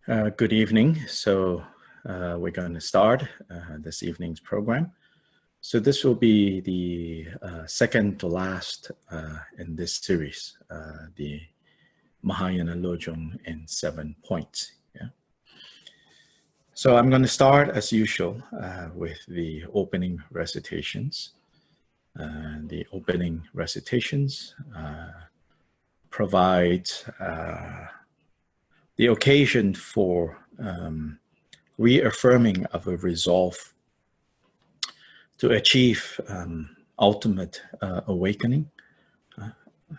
Good evening. We're going to start this evening's program. So this will be the second to last in this series, the Mahayana Lojong in 7 points. Yeah. So I'm going to start as usual with the opening recitations. The opening recitations provide the occasion for reaffirming of a resolve to achieve ultimate awakening.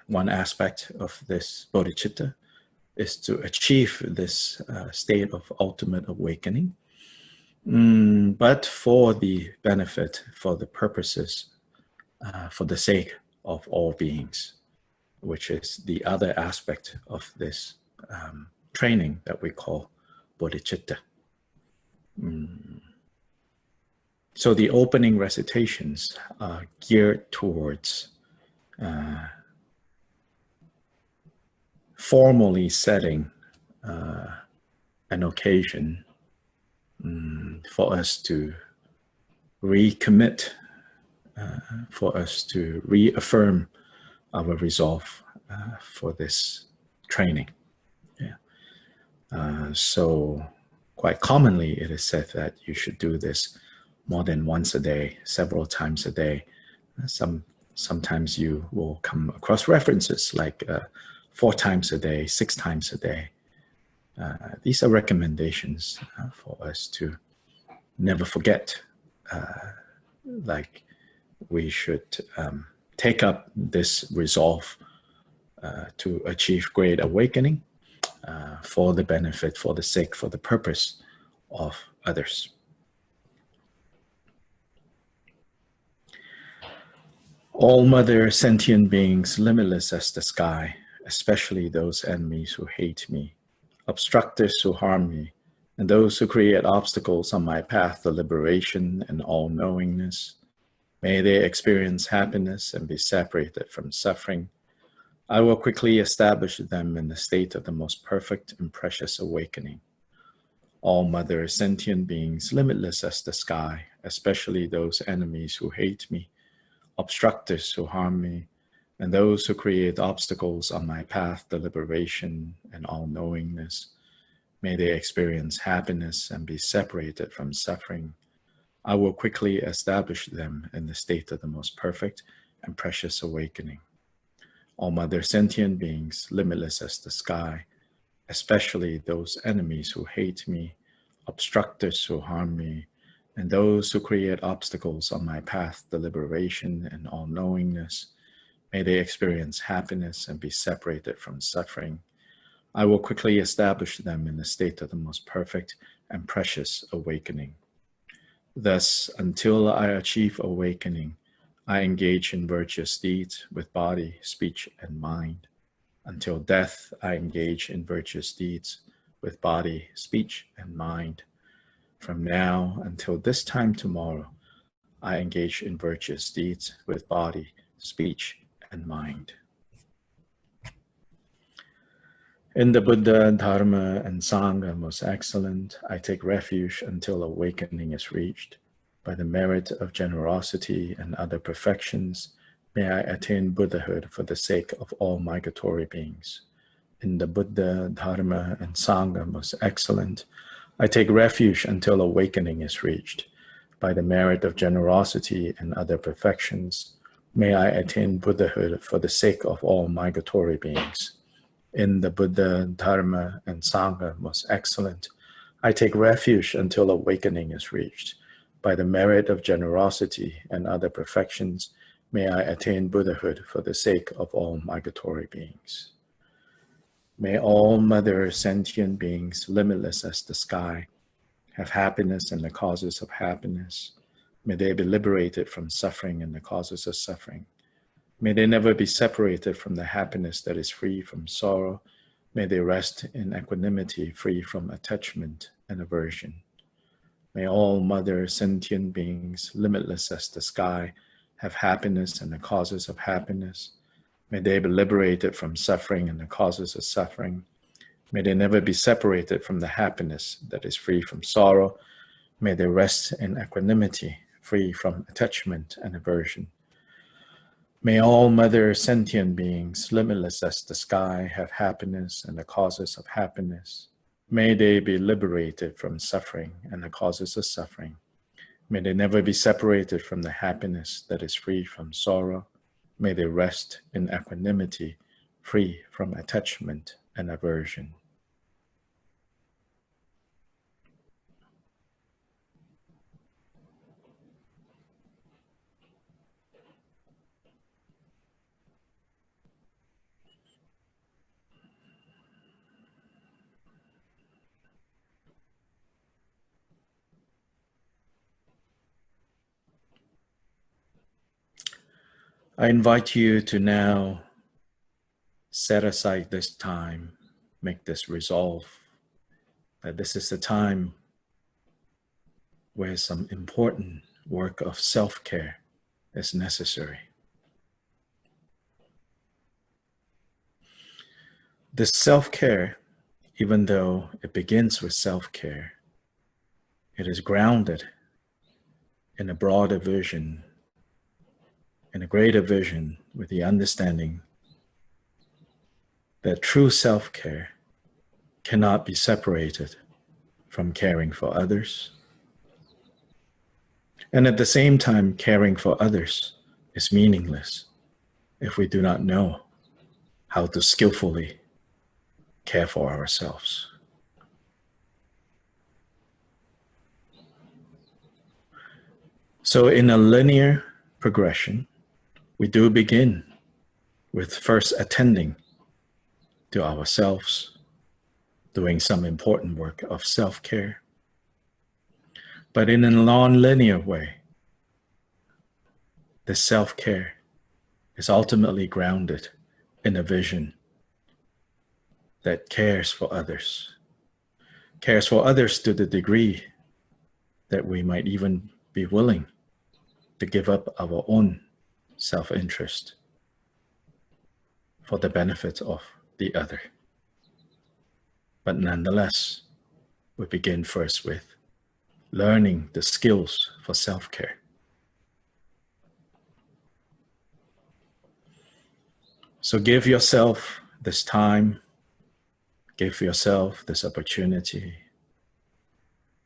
One aspect of this bodhicitta is to achieve this state of ultimate awakening, but for the benefit, for the purposes, for the sake of all beings, which is the other aspect of this training that we call bodhicitta. So the opening recitations are geared towards formally setting an occasion for us to recommit, for us to reaffirm our resolve for this training. So quite commonly it is said that you should do this more than once a day, several times a day. Sometimes you will come across references like 4 times a day, 6 times a day. These are recommendations for us to never forget. Like we should take up this resolve to achieve great awakening for the benefit, for the sake, for the purpose of others. All mother sentient beings, limitless as the sky, especially those enemies who hate me, obstructors who harm me, and those who create obstacles on my path to liberation and all-knowingness, may they experience happiness and be separated from suffering. I will quickly establish them in the state of the most perfect and precious awakening. All mother sentient beings, limitless as the sky, especially those enemies who hate me, obstructors who harm me, and those who create obstacles on my path to liberation and all-knowingness, may they experience happiness and be separated from suffering. I will quickly establish them in the state of the most perfect and precious awakening. All mother sentient beings, limitless as the sky, especially those enemies who hate me, obstructors who harm me, and those who create obstacles on my path to liberation and all-knowingness, may they experience happiness and be separated from suffering. I will quickly establish them in the state of the most perfect and precious awakening. Thus, until I achieve awakening, I engage in virtuous deeds with body, speech, and mind. Until death, I engage in virtuous deeds with body, speech, and mind. From now until this time tomorrow, I engage in virtuous deeds with body, speech, and mind. In the Buddha, Dharma, and Sangha most excellent, I take refuge until awakening is reached. By the merit of generosity and other perfections, may I attain Buddhahood for the sake of all migratory beings. In the Buddha, Dharma, and Sangha most excellent, I take refuge until awakening is reached. By the merit of generosity and other perfections, may I attain Buddhahood for the sake of all migratory beings. In the Buddha, Dharma, and Sangha most excellent, I take refuge until awakening is reached. By the merit of generosity and other perfections, may I attain Buddhahood for the sake of all migratory beings. May all mother sentient beings, limitless as the sky, have happiness and the causes of happiness. May they be liberated from suffering and the causes of suffering. May they never be separated from the happiness that is free from sorrow. May they rest in equanimity, free from attachment and aversion. May all mother sentient beings, limitless as the sky, have happiness and the causes of happiness. May they be liberated from suffering and the causes of suffering. May they never be separated from the happiness that is free from sorrow. May they rest in equanimity, free from attachment and aversion. May all mother sentient beings, limitless as the sky, have happiness and the causes of happiness. May they be liberated from suffering and the causes of suffering. May they never be separated from the happiness that is free from sorrow. May they rest in equanimity, free from attachment and aversion. I invite you to now set aside this time, make this resolve that this is the time where some important work of self-care is necessary. This self-care, even though it begins with self-care, it is grounded in a broader vision, in a greater vision, with the understanding that true self-care cannot be separated from caring for others. And at the same time, caring for others is meaningless if we do not know how to skillfully care for ourselves. So in a linear progression, we do begin with first attending to ourselves, doing some important work of self-care. But in a non-linear way, the self-care is ultimately grounded in a vision that cares for others to the degree that we might even be willing to give up our own self-interest for the benefit of the other. But nonetheless, we begin first with learning the skills for self-care. So give yourself this time, give yourself this opportunity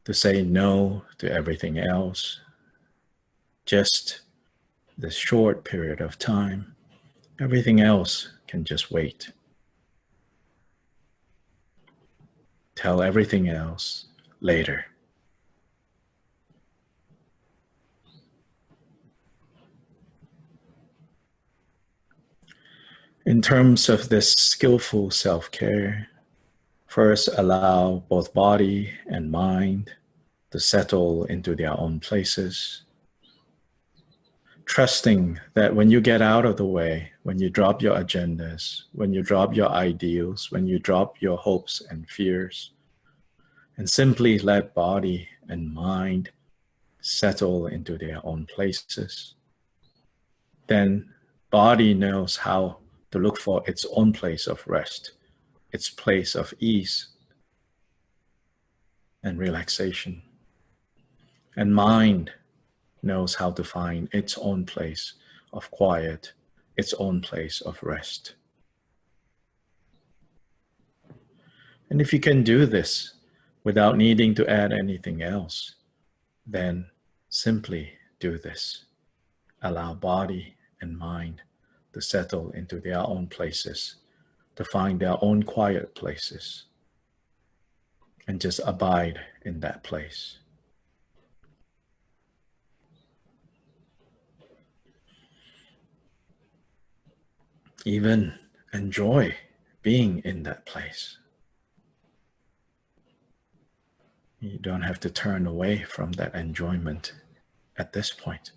to say no to everything else. Just this short period of time, everything else can just wait. Tell everything else later. In terms of this skillful self-care, first allow both body and mind to settle into their own places. Trusting that when you get out of the way, when you drop your agendas, when you drop your ideals, when you drop your hopes and fears, and simply let body and mind settle into their own places, then body knows how to look for its own place of rest, its place of ease and relaxation. And mind knows how to find its own place of quiet, its own place of rest. And if you can do this without needing to add anything else, then simply do this. Allow body and mind to settle into their own places, to find their own quiet places, and just abide in that place. Even enjoy being in that place. You don't have to turn away from that enjoyment at this point.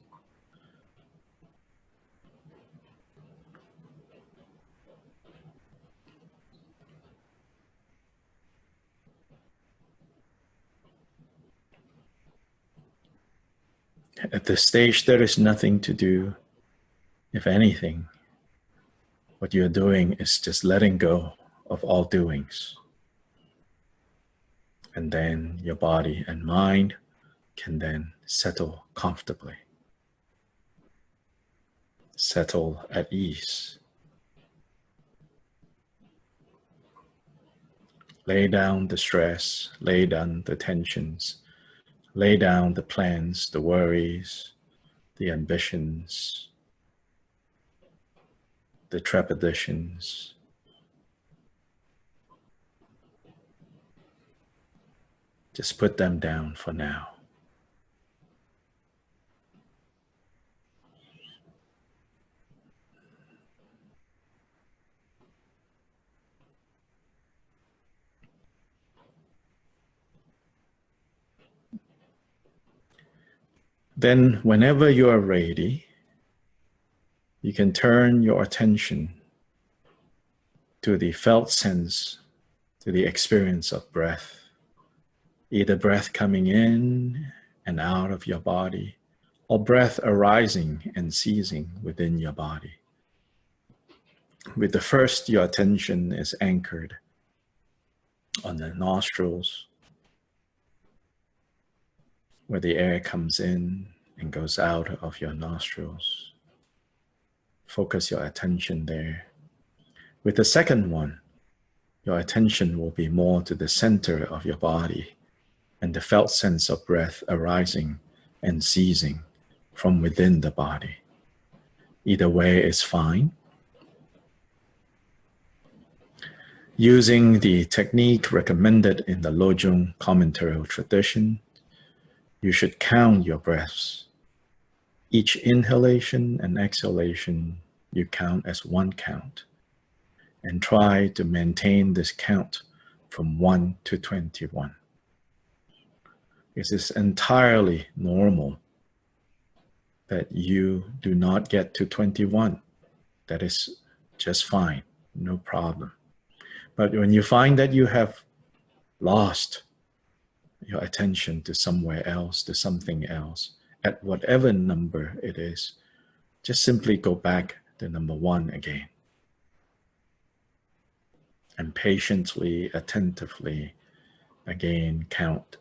At this stage, there is nothing to do. If anything, what you're doing is just letting go of all doings. And then your body and mind can then settle comfortably, settle at ease. Lay down the stress, lay down the tensions, lay down the plans, the worries, the ambitions, the trepidations. Just put them down for now. Then, whenever you are ready, you can turn your attention to the felt sense, to the experience of breath, either breath coming in and out of your body, or breath arising and ceasing within your body. With the first, your attention is anchored on the nostrils, where the air comes in and goes out of your nostrils. Focus your attention there. With the second one, your attention will be more to the center of your body and the felt sense of breath arising and ceasing from within the body. Either way is fine. Using the technique recommended in the Lojong commentary tradition, you should count your breaths. Each inhalation and exhalation you count as one count, and try to maintain this count from 1 to 21. It is entirely normal that you do not get to 21. That is just fine, no problem. But when you find that you have lost your attention to somewhere else, to something else, at whatever number it is, just simply go back to number 1 again. And patiently, attentively, again count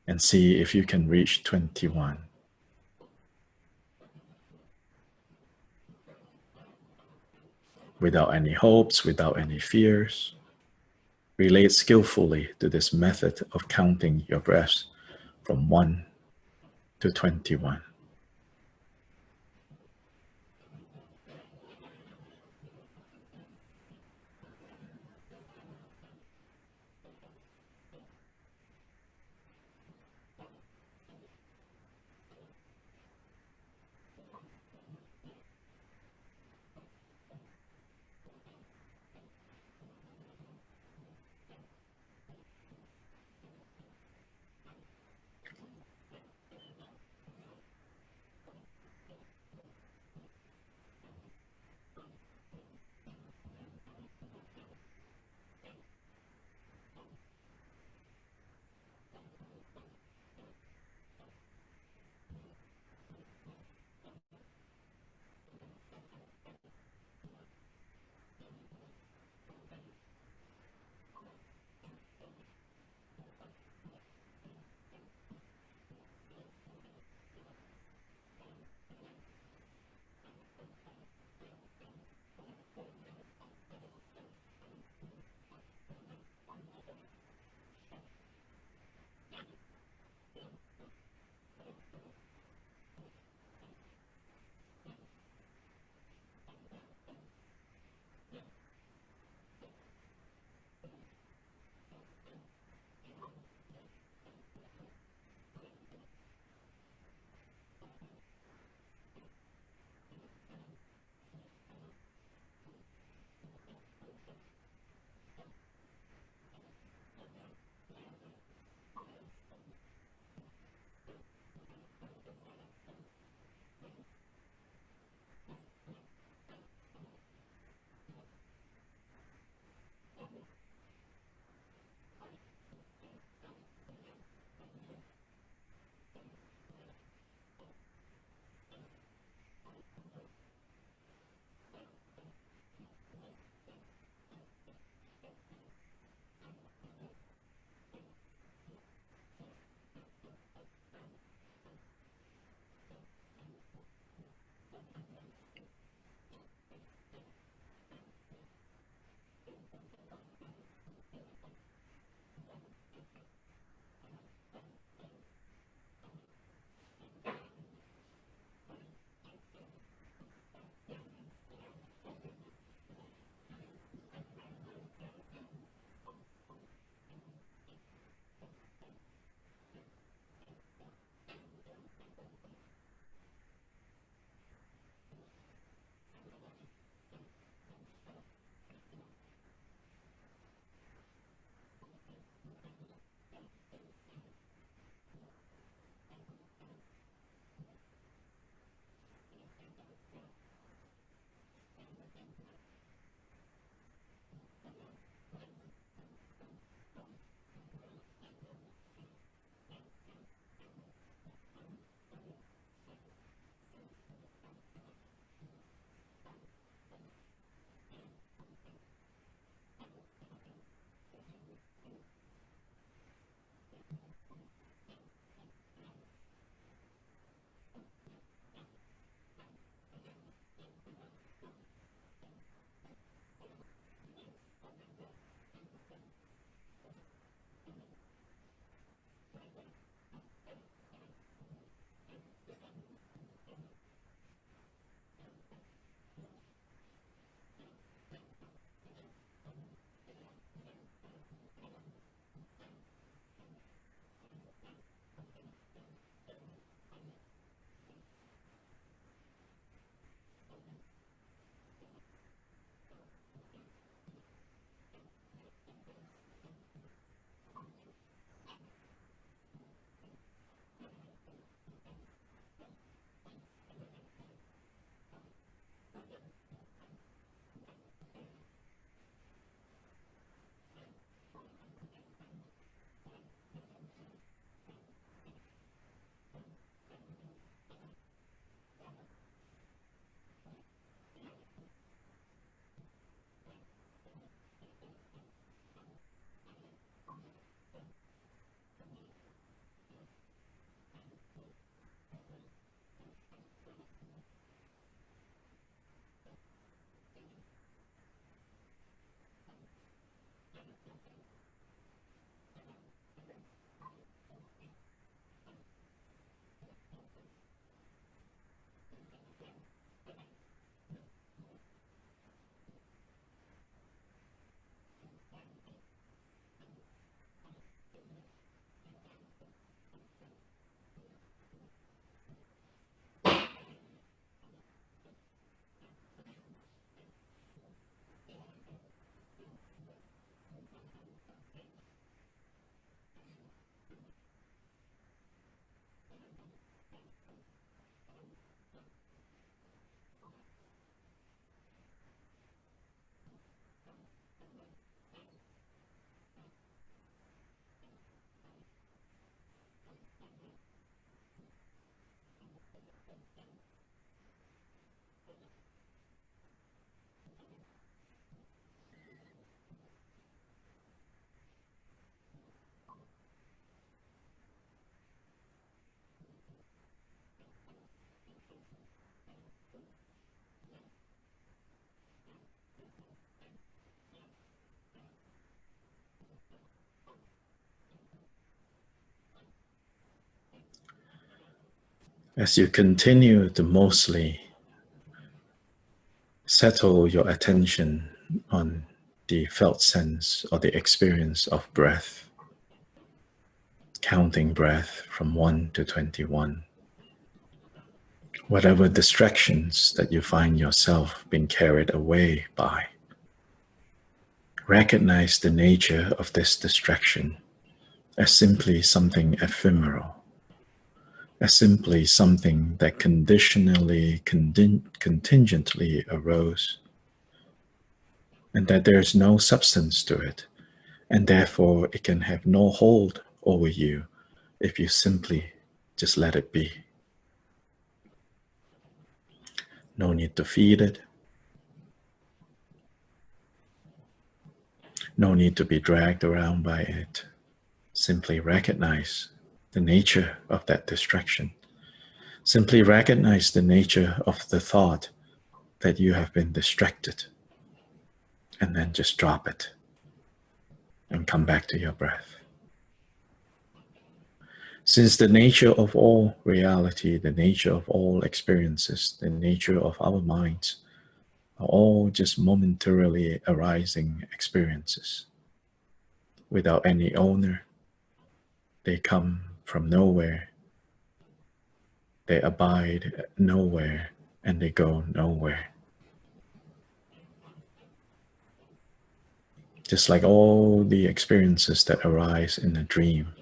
and see if you can reach 21. Without any hopes, without any fears, relate skillfully to this method of counting your breaths from 1 to 21. As you continue to mostly settle your attention on the felt sense or the experience of breath, counting breath from 1 to 21, whatever distractions that you find yourself being carried away by, recognize the nature of this distraction as simply something ephemeral, as simply something that contingently arose, and that there is no substance to it, and therefore it can have no hold over you if you simply just let it be. No need to feed it. No need to be dragged around by it. Simply recognize the nature of that distraction. Simply recognize the nature of the thought that you have been distracted, and then just drop it and come back to your breath. Since the nature of all reality, the nature of all experiences, the nature of our minds are all just momentarily arising experiences without any owner, they come from nowhere, they abide nowhere, and they go nowhere. Just like all the experiences that arise in a dream,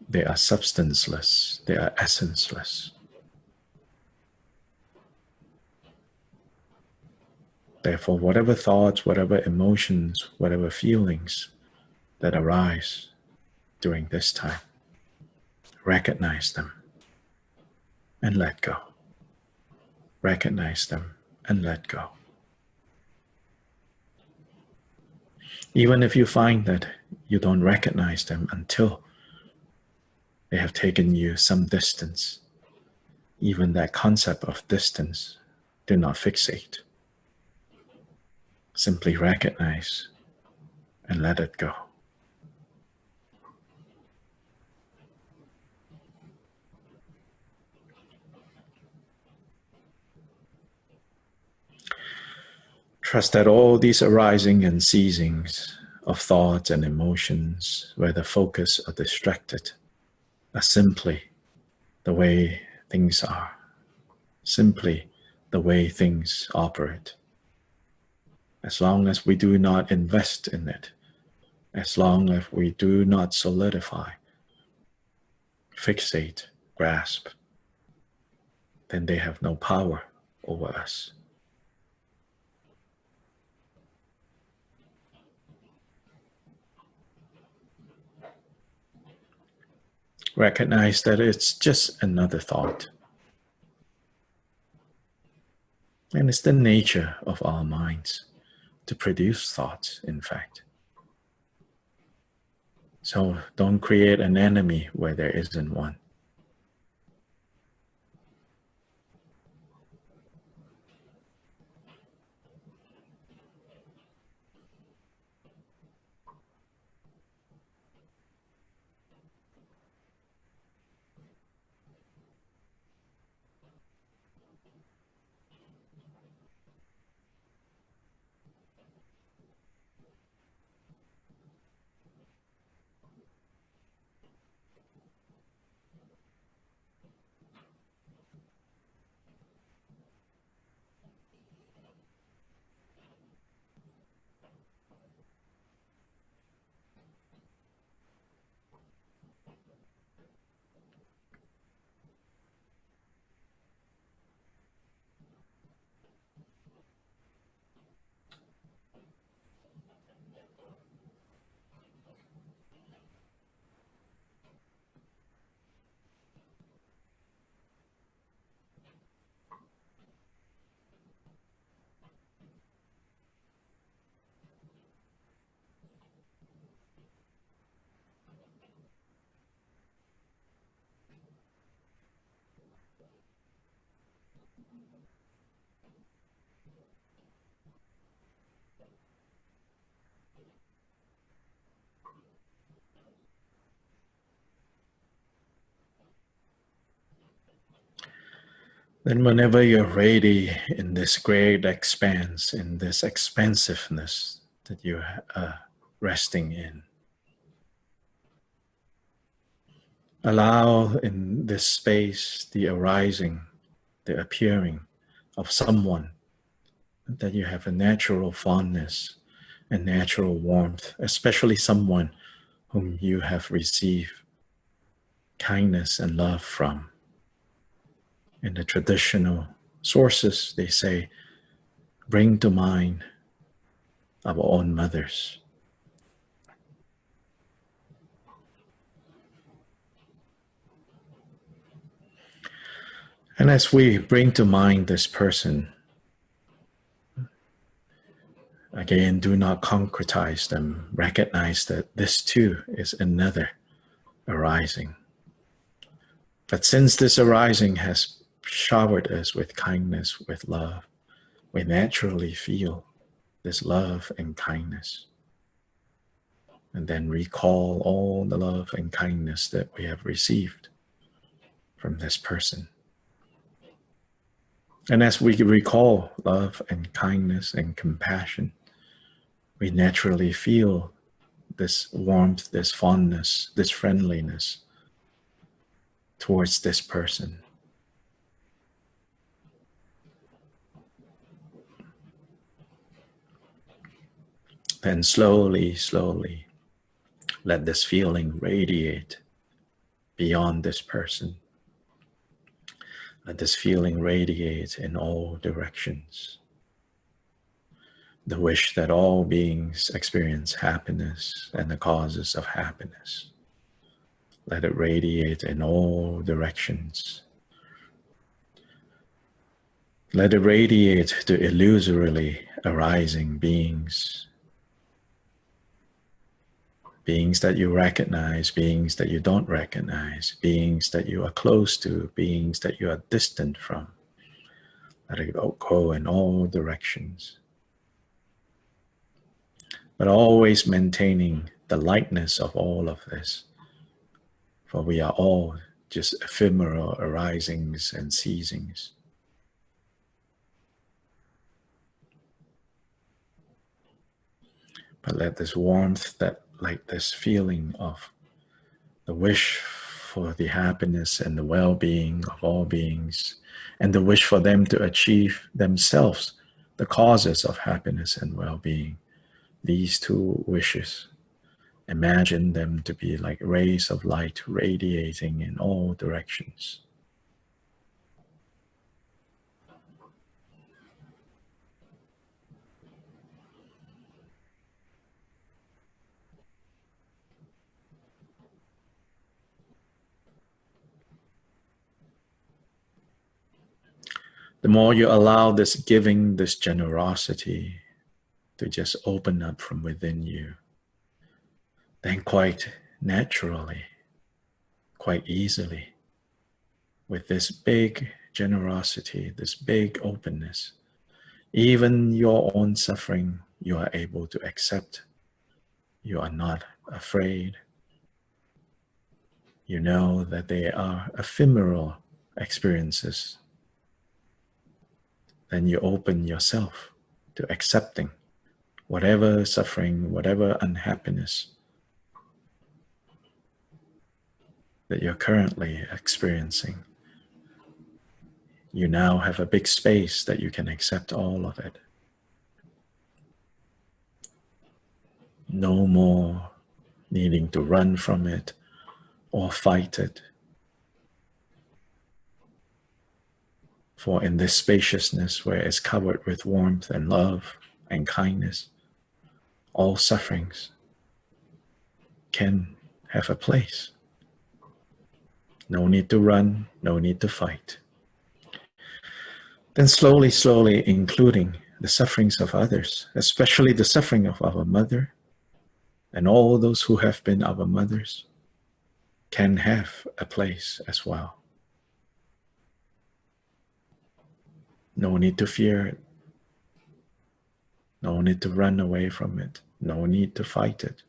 they are substanceless, they are essenceless. Therefore, whatever thoughts, whatever emotions, whatever feelings that arise during this time, recognize them and let go. Recognize them and let go. Even if you find that you don't recognize them until they have taken you some distance, even that concept of distance, do not fixate. Simply recognize and let it go. Trust that all these arising and ceasings of thoughts and emotions, whether focused or distracted, are simply the way things are, simply the way things operate. As long as we do not invest in it, as long as we do not solidify, fixate, grasp, then they have no power over us. Recognize that it's just another thought. And it's the nature of our minds to produce thoughts, in fact. So don't create an enemy where there isn't one. Then whenever you're ready in this great expanse, in this expansiveness that you are resting in, allow in this space the arising, the appearing of someone that you have a natural fondness and natural warmth, especially someone whom you have received kindness and love from. In the traditional sources, they say, bring to mind our own mothers. And as we bring to mind this person, again, do not concretize them. Recognize that this too is another arising. But since this arising has showered us with kindness, with love, we naturally feel this love and kindness. And then recall all the love and kindness that we have received from this person. And as we recall love and kindness and compassion, we naturally feel this warmth, this fondness, this friendliness towards this person. Then slowly, slowly, let this feeling radiate beyond this person. Let this feeling radiate in all directions. The wish that all beings experience happiness and the causes of happiness. Let it radiate in all directions. Let it radiate to illusorily arising beings. Beings that you recognize, beings that you don't recognize, beings that you are close to, beings that you are distant from. Let it go in all directions. But always maintaining the lightness of all of this. For we are all just ephemeral arisings and ceasings. But let this warmth, that like this feeling of the wish for the happiness and the well-being of all beings, and the wish for them to achieve themselves the causes of happiness and well-being. These two wishes, imagine them to be like rays of light radiating in all directions. The more you allow this giving, this generosity to just open up from within you, then quite naturally, quite easily, with this big generosity, this big openness, even your own suffering, you are able to accept. You are not afraid. You know that they are ephemeral experiences. Then you open yourself to accepting whatever suffering, whatever unhappiness that you're currently experiencing. You now have a big space that you can accept all of it. No more needing to run from it or fight it. For in this spaciousness where it's covered with warmth and love and kindness, all sufferings can have a place. No need to run, no need to fight. Then slowly, slowly including the sufferings of others, especially the suffering of our mother, and all those who have been our mothers, can have a place as well. No need to fear it. No need to run away from it. No need to fight it.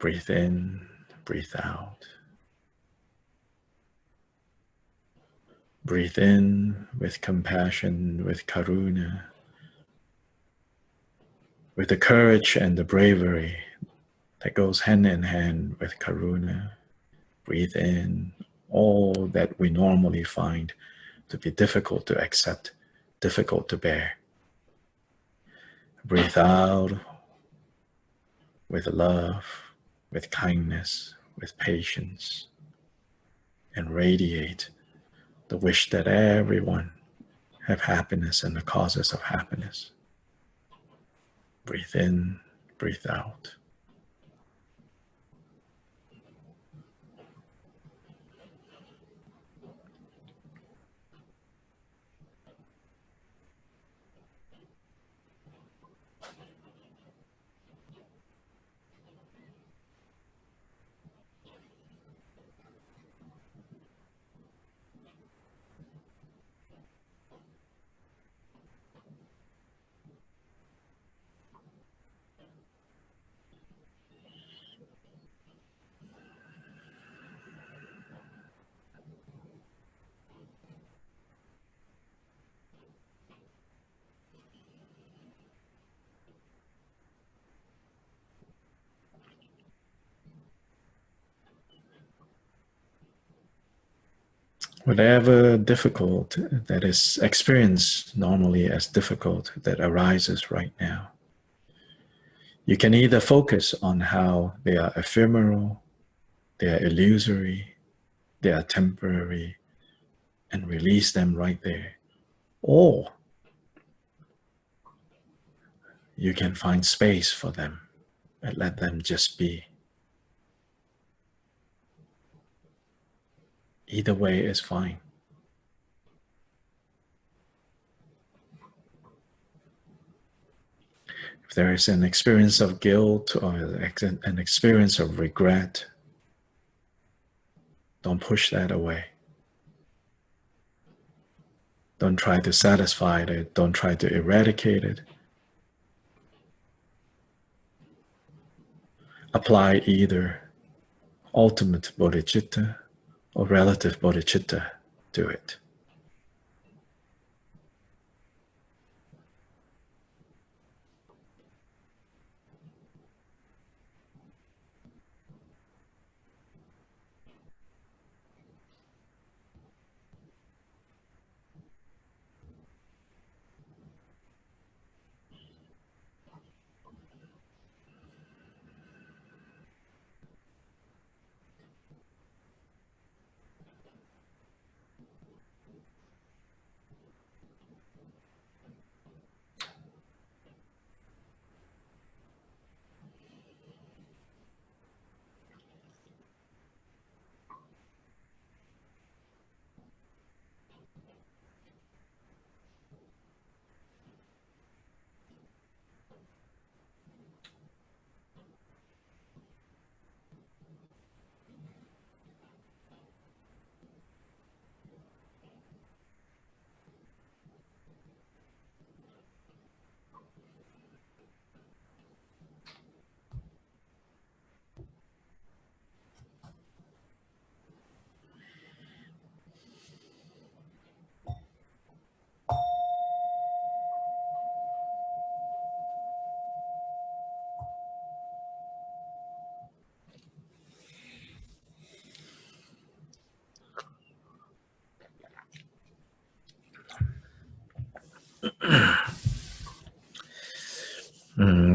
Breathe in, breathe out. Breathe in with compassion, with karuna, with the courage and the bravery that goes hand in hand with karuna. Breathe in all that we normally find to be difficult to accept, difficult to bear. Breathe out with love, with kindness, with patience, and radiate the wish that everyone have happiness and the causes of happiness. Breathe in, breathe out. Whatever difficult that is experienced normally as difficult that arises right now, you can either focus on how they are ephemeral, they are illusory, they are temporary, and release them right there. Or you can find space for them and let them just be. Either way is fine. If there is an experience of guilt or an experience of regret, don't push that away. Don't try to satisfy it. Don't try to eradicate it. Apply either ultimate bodhicitta or relative bodhicitta to it.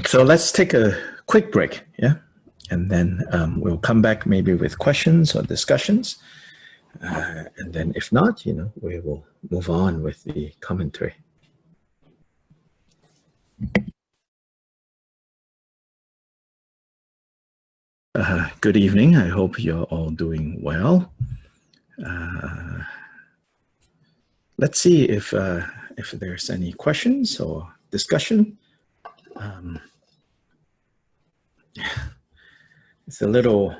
So let's take a quick break, yeah? And then we'll come back maybe with questions or discussions. And then if not, we will move on with the commentary. Good evening. I hope you're all doing well. Let's see if there's any questions or discussion. It's a little,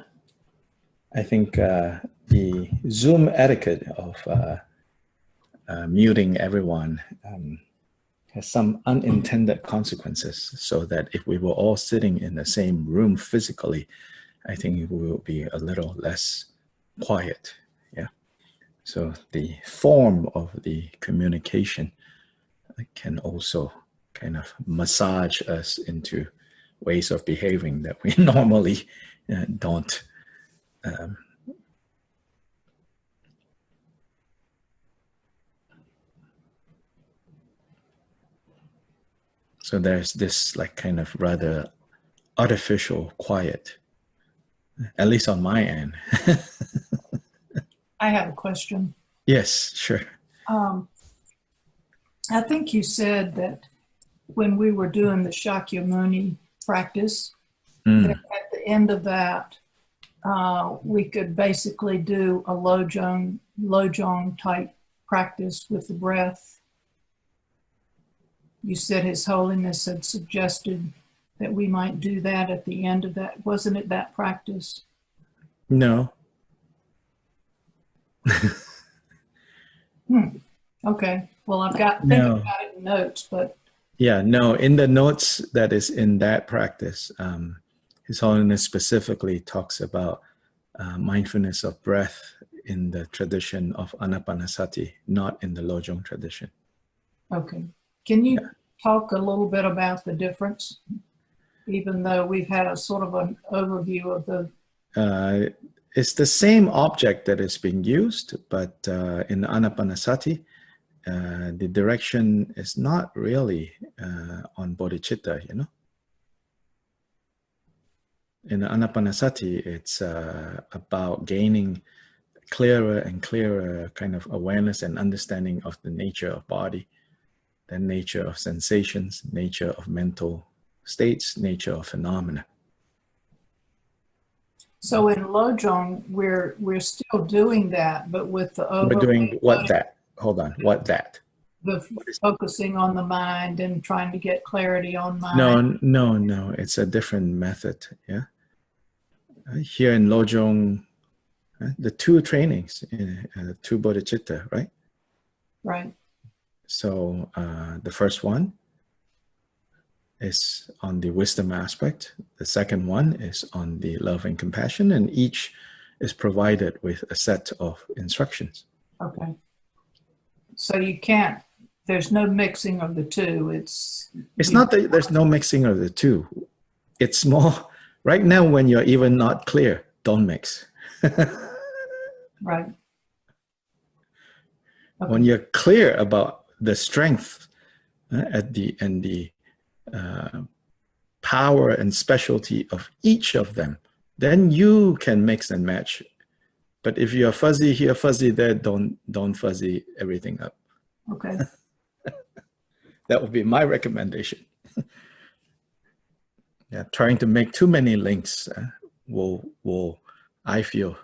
I think, the Zoom etiquette of muting everyone has some unintended consequences, so that if we were all sitting in the same room physically I think we will be a little less quiet. Yeah. So the form of the communication can also kind of massage us into ways of behaving that we normally don't. So there's this like kind of rather artificial quiet, at least on my end. I have a question. Yes, sure. I think you said that when we were doing the Shakyamuni practice, that at the end of that, we could basically do a Lojong type practice with the breath. You said His Holiness had suggested that we might do that at the end of that. Wasn't it that practice? No. Okay. Well, I've got No. about it in notes, but yeah, no. In the notes that is in that practice, His Holiness specifically talks about mindfulness of breath in the tradition of Anapanasati, not in the Lojong tradition. okay. Can you talk a little bit about the difference, even though we've had a sort of an overview of the... It's the same object that is being used, but in Anapanasati, the direction is not really on bodhicitta, you know. In Anapanasati, it's about gaining clearer and clearer kind of awareness and understanding of the nature of body, the nature of sensations, nature of mental states, nature of phenomena. So in Lojong, we're still doing that, but with the We're doing what that? Hold on, what that? The focusing on the mind and trying to get clarity on mind. No. It's a different method. Yeah. Here in Lojong, the two trainings, two bodhicitta, right? Right. So the first one is on the wisdom aspect. The second one is on the love and compassion, and each is provided with a set of instructions. Okay. So you can't, there's no mixing of the two. It's not that there's no mixing of the two. It's more, right now when you're even not clear, don't mix. Right. Okay. When you're clear about the strength and the power and specialty of each of them, then you can mix and match. But if you're fuzzy here, fuzzy there, don't fuzzy everything up. Okay. That would be my recommendation. Yeah, trying to make too many links will I feel,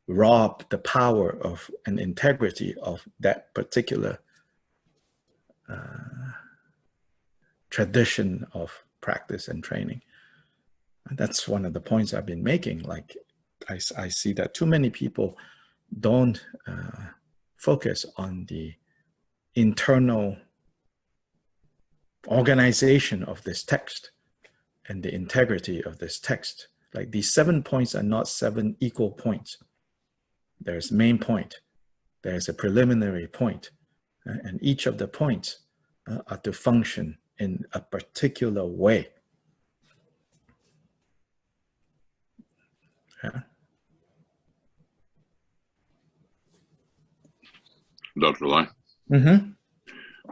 rob the power of and integrity of that particular tradition of practice and training. And that's one of the points I've been making. Like, I see that too many people don't focus on the internal organization of this text and the integrity of this text. Like, these 7 points are not 7 equal points. There's main point, there's a preliminary point, and each of the points are to function in a particular way. Yeah. Dr. Lai? Mm-hmm.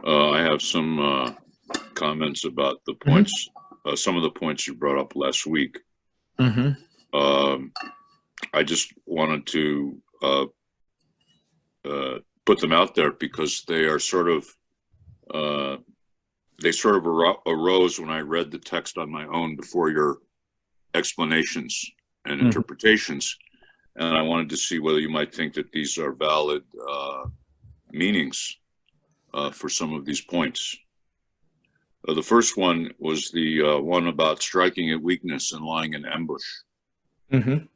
I have some comments about the points, some of the points you brought up last week. Mm-hmm. I just wanted to put them out there because they are sort of, arose when I read the text on my own before your explanations and interpretations. And I wanted to see whether you might think that these are valid meanings for some of these points. The first one was the one about striking at weakness and lying in ambush. Mm-hmm.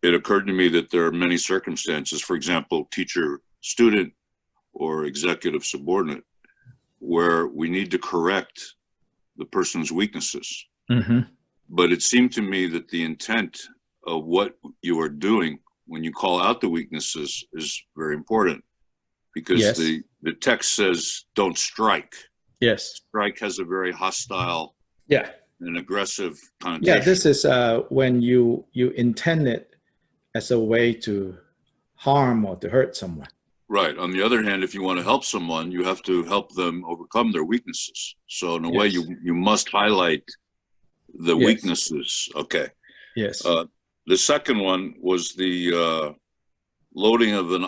It occurred to me that there are many circumstances, for example, teacher-student or executive-subordinate, where we need to correct the person's weaknesses. Mm-hmm. But it seemed to me that the intent of what you are doing when you call out the weaknesses is very important, because Yes. the text says, don't strike. Yes. Strike has a very hostile Yeah. and aggressive connotation. Yeah, this is when you intend it as a way to harm or to hurt someone. Right. On the other hand, if you want to help someone, you have to help them overcome their weaknesses. So in a way, Yes. you must highlight the Yes. weaknesses. Okay. Yes. The second one was the loading of an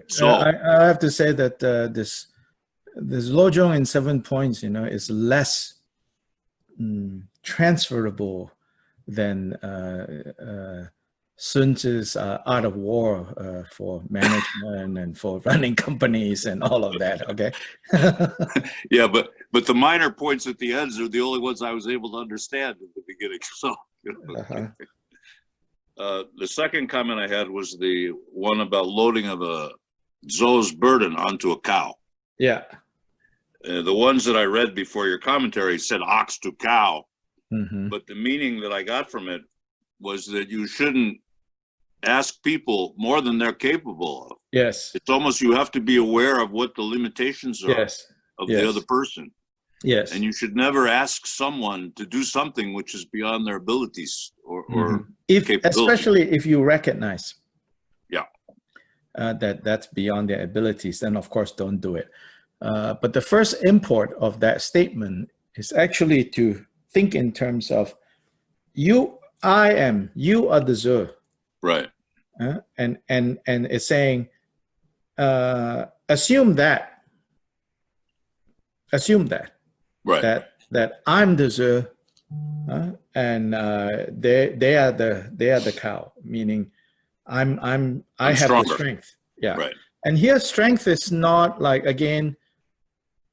soul. I have to say that this Lojong in 7 points, is less transferable than Sun Tzu's art of war for management and for running companies and all of that. Okay. Yeah, but the minor points at the ends are the only ones I was able to understand at the beginning. So, the second comment I had was the one about loading of a Zou's burden onto a cow. Yeah. The ones that I read before your commentary said ox to cow, but the meaning that I got from it was that you shouldn't ask people more than they're capable of. Yes. It's almost, you have to be aware of what the limitations are of the other person. Yes. And you should never ask someone to do something which is beyond their abilities or especially if you recognize that that's beyond their abilities, then of course don't do it. But the first import of that statement is actually to think in terms of you are the Zu. Right. And it's saying, assume that, right, that I'm the Zu, and they are the cow, meaning I have stronger. the strength. Yeah. Right. And here strength is not like, again,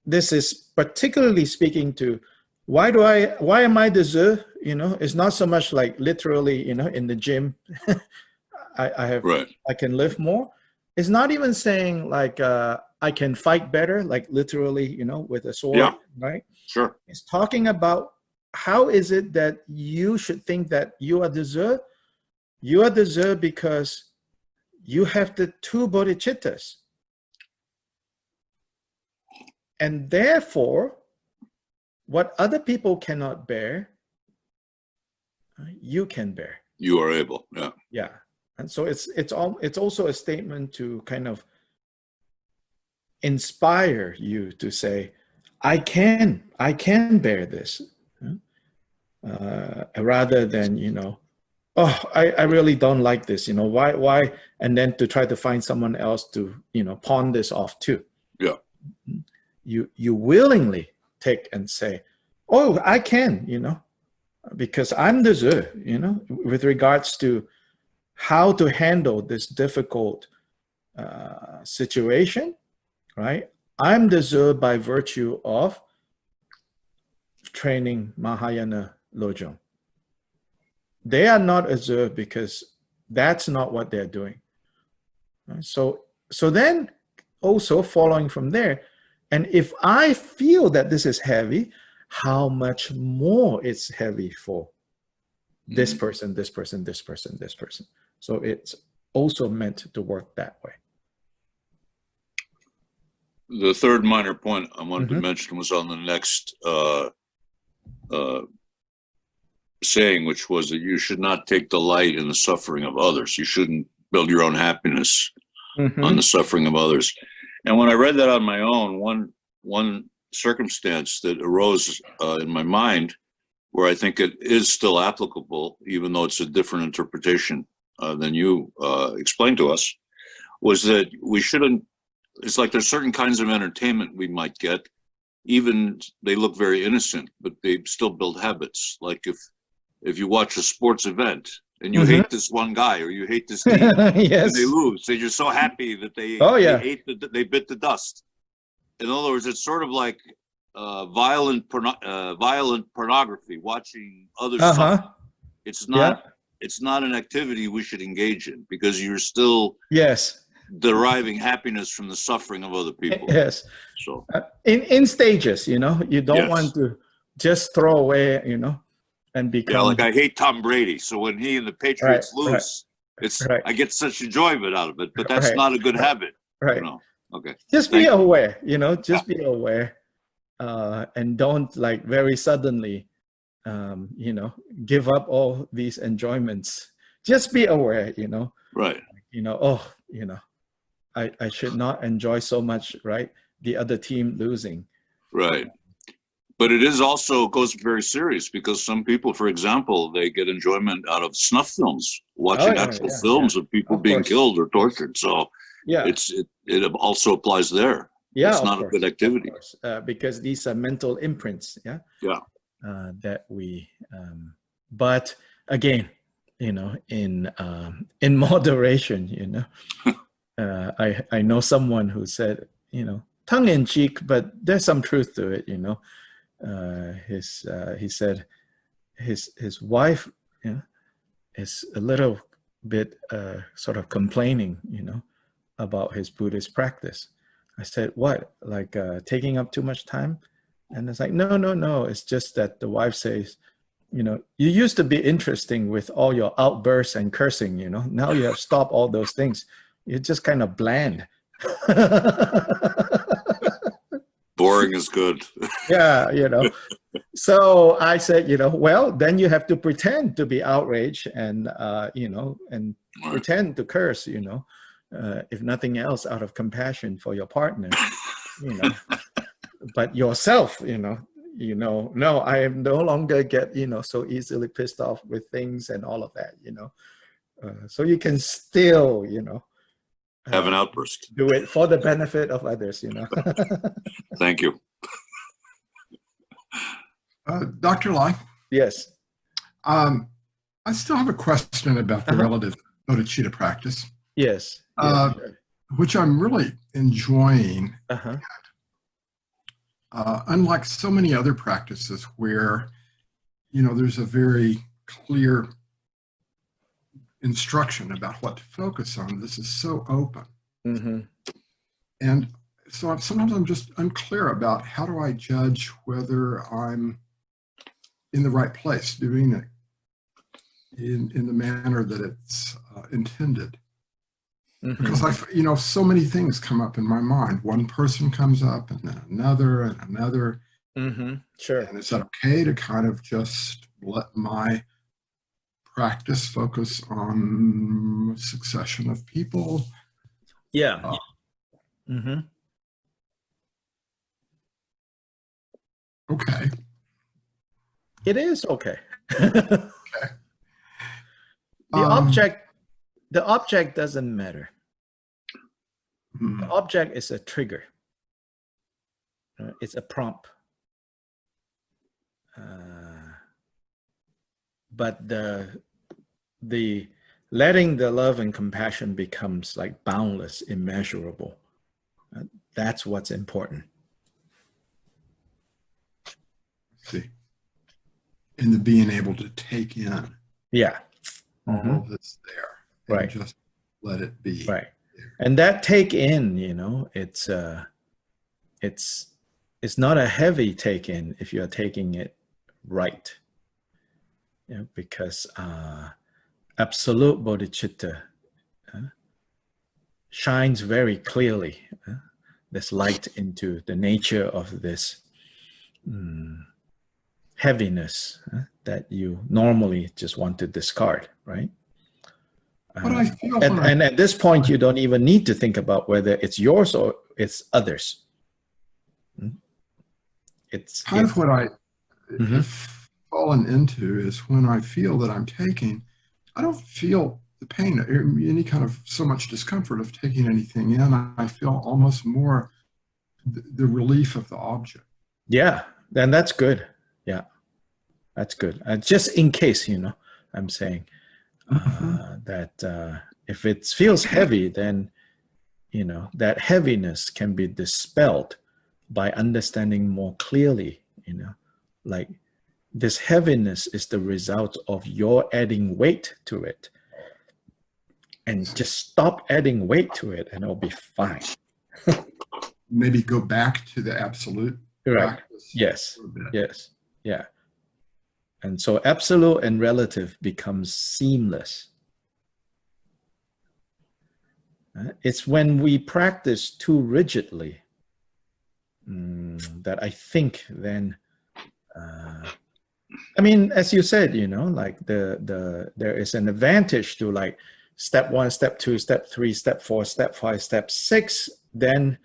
this is particularly speaking to why am I the Zu? It's not so much like literally, in the gym, I can lift more. It's not even saying like I can fight better, like literally, with a sword, right? Sure. It's talking about how is it that you should think that you are the Zu? You are the Zu because you have the two bodhicittas. And therefore, what other people cannot bear, you can bear. You are able, yeah. Yeah. And so it's also a statement to kind of inspire you to say, I can bear this, rather than, oh, I really don't like this, why? And then to try to find someone else to, pawn this off too. Yeah. You willingly take and say, oh, I can, because I'm the Zu, with regards to how to handle this difficult situation, right? I'm the Zu by virtue of training Mahayana Lojong. They are not a Zu because that's not what they're doing. So then also following from there, and if I feel that this is heavy, how much more it's heavy for this person, this person, this person, this person. So it's also meant to work that way. The third minor point I wanted to mention was on the next saying, which was that you should not take delight in the suffering of others. You shouldn't build your own happiness on the suffering of others. And when I read that on my own, one circumstance that arose in my mind, where I think it is still applicable, even though it's a different interpretation than you explained to us, was that we shouldn't, it's like there's certain kinds of entertainment we might get, even they look very innocent, but they still build habits. Like if you watch a sports event and you hate this one guy or you hate this team, yes. and they lose, so you're so happy that they they bit the dust. In other words, it's sort of like violent pornography, watching others suffer. It's not an activity we should engage in, because you're still deriving happiness from the suffering of other people. Yes. So in stages, you don't want to just throw away, and become. Yeah, like I hate Tom Brady. So when he and the Patriots lose, I get such enjoyment out of it. But that's not a good habit. Right. You know? Okay. Just be aware, you know, just be aware. And don't like very suddenly, you know, give up all these enjoyments. Just be aware, you know. Right. You know, oh, you know, I should not enjoy so much, right? The other team losing. Right. But it is also goes very serious because some people, for example, they get enjoyment out of snuff films, watching actual films of people being killed or tortured. So it also applies there. Yeah, it's not a good activity. Because these are mental imprints. Yeah. Yeah. That we, but again, you know, in moderation, you know. I know someone who said, you know, tongue in cheek, but there's some truth to it, you know. He said his wife, you know, is a little bit sort of complaining, you know, about his Buddhist practice. I said, what, like taking up too much time? And it's like, no. It's just that the wife says, you know, you used to be interesting with all your outbursts and cursing, you know. Now you have stopped all those things. You're just kind of bland. Boring is good. Yeah, you know. So I said, you know, well, then you have to pretend to be outraged and, you know, and pretend to curse, you know, if nothing else, out of compassion for your partner, you know. But yourself, you know, no, I am no longer get, you know, so easily pissed off with things and all of that, you know. So you can still, you know, have an outburst. Do it for the benefit of others, you know. Thank you. Dr. Lai? Yes. I still have a question about the relative bodhicitta practice. Yes. Which I'm really enjoying. Unlike so many other practices where, you know, there's a very clear instruction about what to focus on, this is so open. And so sometimes I'm just unclear about how do I judge whether I'm in the right place, doing it in the manner that it's intended. Because you know, so many things come up in my mind. One person comes up, and then another, and another. Sure. And is that okay to kind of just let my practice focus on a succession of people? Yeah. Okay. It is okay. Okay. The object doesn't matter. The object is a trigger. It's a prompt. But the letting the love and compassion becomes like boundless, immeasurable. That's what's important. See. And the being able to take in all that's there. And just let it be. Right. And that take in, you know, it's not a heavy take in if you're taking it right. You know, because absolute bodhicitta shines very clearly this light into the nature of this heaviness that you normally just want to discard, right? But I feel and at this point, you don't even need to think about whether it's yours or it's others. It's kind of what I have fallen into is when I feel that I'm taking, I don't feel the pain, any kind of so much discomfort of taking anything in. I feel almost more the relief of the object. Yeah, then that's good. Yeah, that's good. Just in case, you know, I'm saying that if it feels heavy, then, you know, that heaviness can be dispelled by understanding more clearly, you know, like this heaviness is the result of your adding weight to it. And just stop adding weight to it and it'll be fine. Maybe go back to the absolute right. practice. Yes. Yes. Yeah. And so absolute and relative becomes seamless. It's when we practice too rigidly that I think then, I mean, as you said, you know, like there is an advantage to like step 1, step 2, step 3, step 4, step 5, step 6. Then,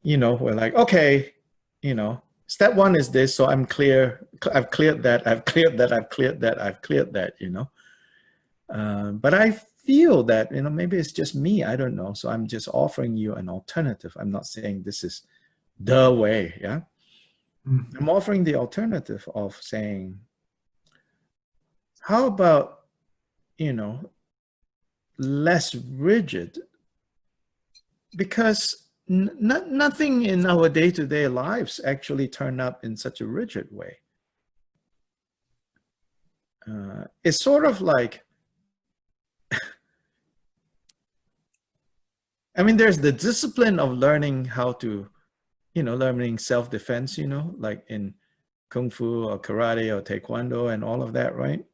you know, we're like, okay, you know, step 1 is this, so I'm clear. I've cleared that. I've cleared that. I've cleared that. I've cleared that. You know, but I feel that, you know, maybe it's just me. I don't know. So I'm just offering you an alternative. I'm not saying this is the way. Yeah, I'm offering the alternative of saying, how about, you know, less rigid? Because nothing in our day-to-day lives actually turn up in such a rigid way. It's sort of like, I mean, there's the discipline of learning how to, you know, learning self-defense, you know, like in Kung Fu or karate or Taekwondo and all of that, right?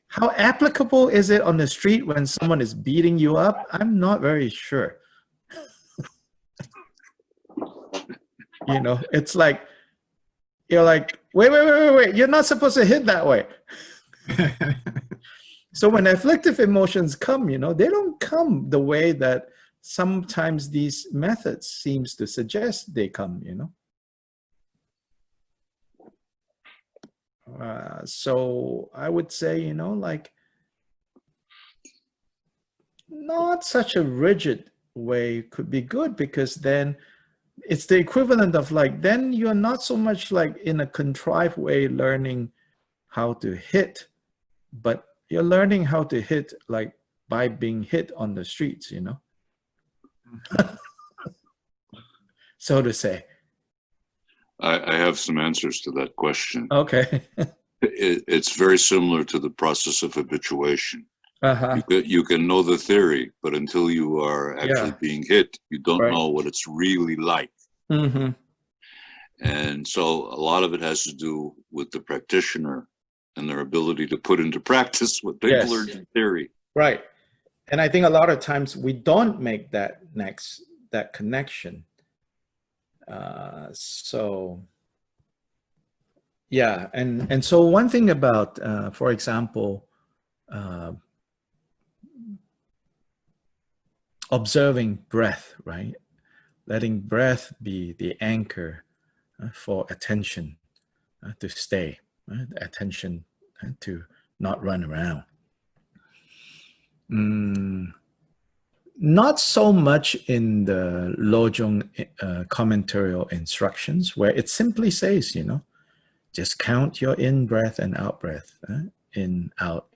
How applicable is it on the street when someone is beating you up? I'm not very sure. You know, it's like, you're like, wait, you're not supposed to hit that way. So when afflictive emotions come, you know, they don't come the way that sometimes these methods seems to suggest they come, you know. So I would say, you know, like, not such a rigid way could be good, because then it's the equivalent of like, then you're not so much like in a contrived way learning how to hit, but you're learning how to hit like by being hit on the streets, you know, so to say. I have some answers to that question. Okay. It's very similar to the process of habituation. Uh-huh. You can know the theory, but until you are actually being hit, you don't know what it's really like. Mm-hmm. And so a lot of it has to do with the practitioner and their ability to put into practice what they've learned in theory. Right. And I think a lot of times we don't make that connection. So yeah, and so one thing about, for example, observing breath, right? Letting breath be the anchor for attention to stay, attention to not run around. Not so much in the Lojong commentarial instructions, where it simply says, you know, just count your in breath and out breath, in, out,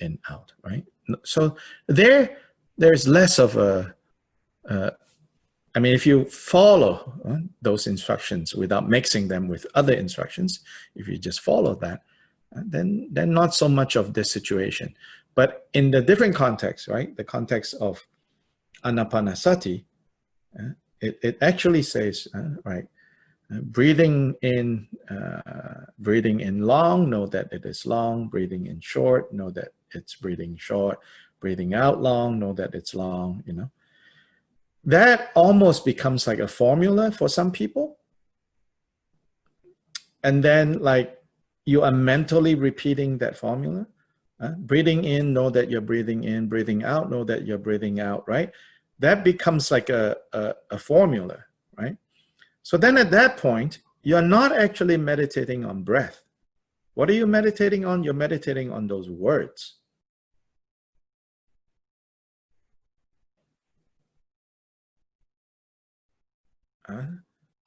right? So there's less of a, I mean, if you follow those instructions without mixing them with other instructions, if you just follow that, then not so much of this situation. But in the different context, right? The context of Anapanasati, it actually says, right, breathing in long, know that it is long. Breathing in short, know that it's breathing short. Breathing out long, know that it's long, you know. That almost becomes like a formula for some people. And then like you are mentally repeating that formula. Breathing in, know that you're breathing in. Breathing out, know that you're breathing out, right? That becomes like a formula, right? So then at that point, you're not actually meditating on breath. What are you meditating on? You're meditating on those words.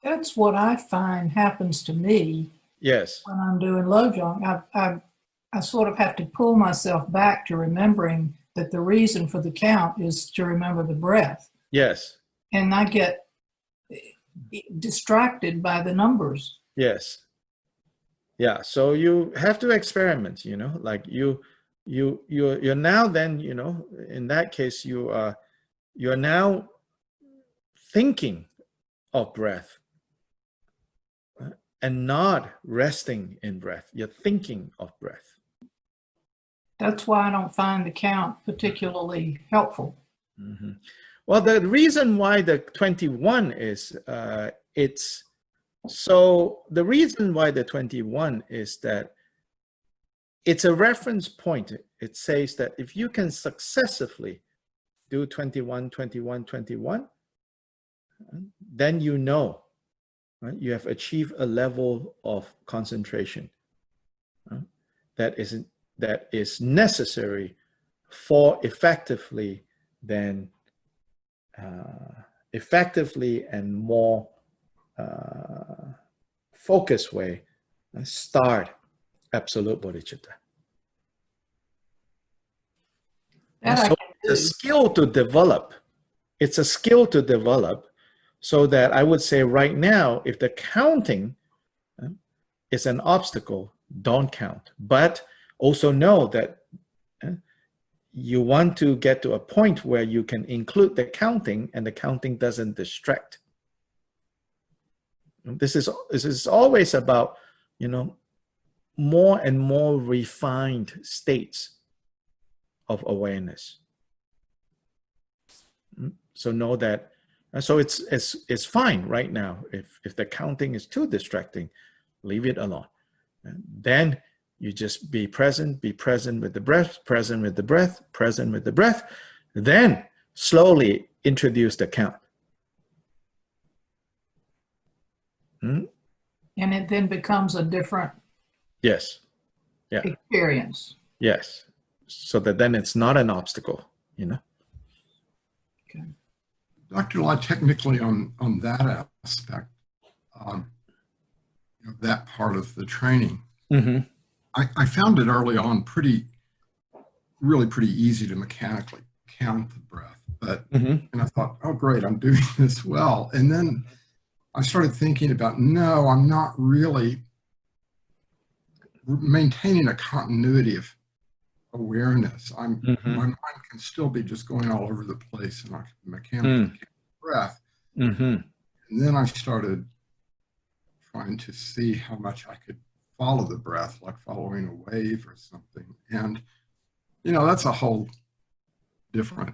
That's what I find happens to me. Yes. When I'm doing Lojong, I sort of have to pull myself back to remembering that the reason for the count is to remember the breath. Yes. And I get distracted by the numbers. Yes. Yeah. So you have to experiment, you know, like you're now then, you know, in that case, you're now thinking of breath. and not resting in breath. You're thinking of breath. That's why I don't find the count particularly helpful. Mm-hmm. Well, the reason why the 21 is, the reason why the 21 is that it's a reference point. It says that if you can successively do 21, 21, 21, then you know, right? You have achieved a level of concentration, right? that is necessary for effectively and more focused way start absolute bodhicitta. So it's a skill to develop. It's a skill to develop, so that I would say right now, if the counting is an obstacle, don't count. But also know that you want to get to a point where you can include the counting and the counting doesn't distract. This is always about, more and more refined states of awareness. So know that. So it's fine right now. If the counting is too distracting, leave it alone. And then you just be present with the breath, present with the breath, present with the breath. Then slowly introduce the count. And it then becomes a different experience. Yes. So that then it's not an obstacle, Okay. Dr. Lai, technically on that aspect, that part of the training, mm-hmm. I found it early on really pretty easy to mechanically count the breath. But and I thought, oh great, I'm doing this well. And then I started thinking about, no, I'm not really maintaining a continuity of awareness. My mind can still be just going all over the place, and I can mechanically count the breath. And then I started trying to see how much I could follow the breath, like following a wave or something. And, that's a whole different,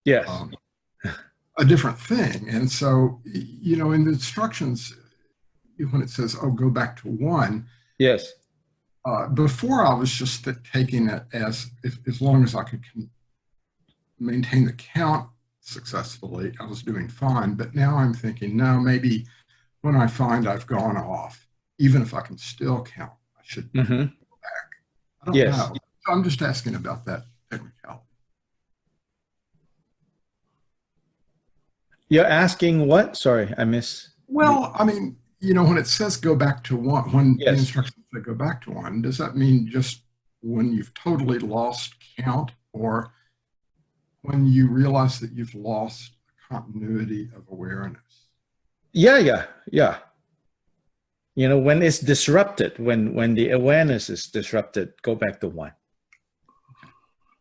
a different thing. And so, in the instructions, when it says, oh, go back to one. Yes. Before I was just taking it as long as I could maintain the count successfully, I was doing fine. But now I'm thinking, no, maybe when I find I've gone off, even if I can still count, I should go back. I don't know. So I'm just asking about that technicality. You're asking what? Sorry, I missed. Well, I mean, when it says go back to one, when the instructions say go back to one, does that mean just when you've totally lost count, or when you realize that you've lost continuity of awareness? Yeah. When it's disrupted, when the awareness is disrupted, go back to one.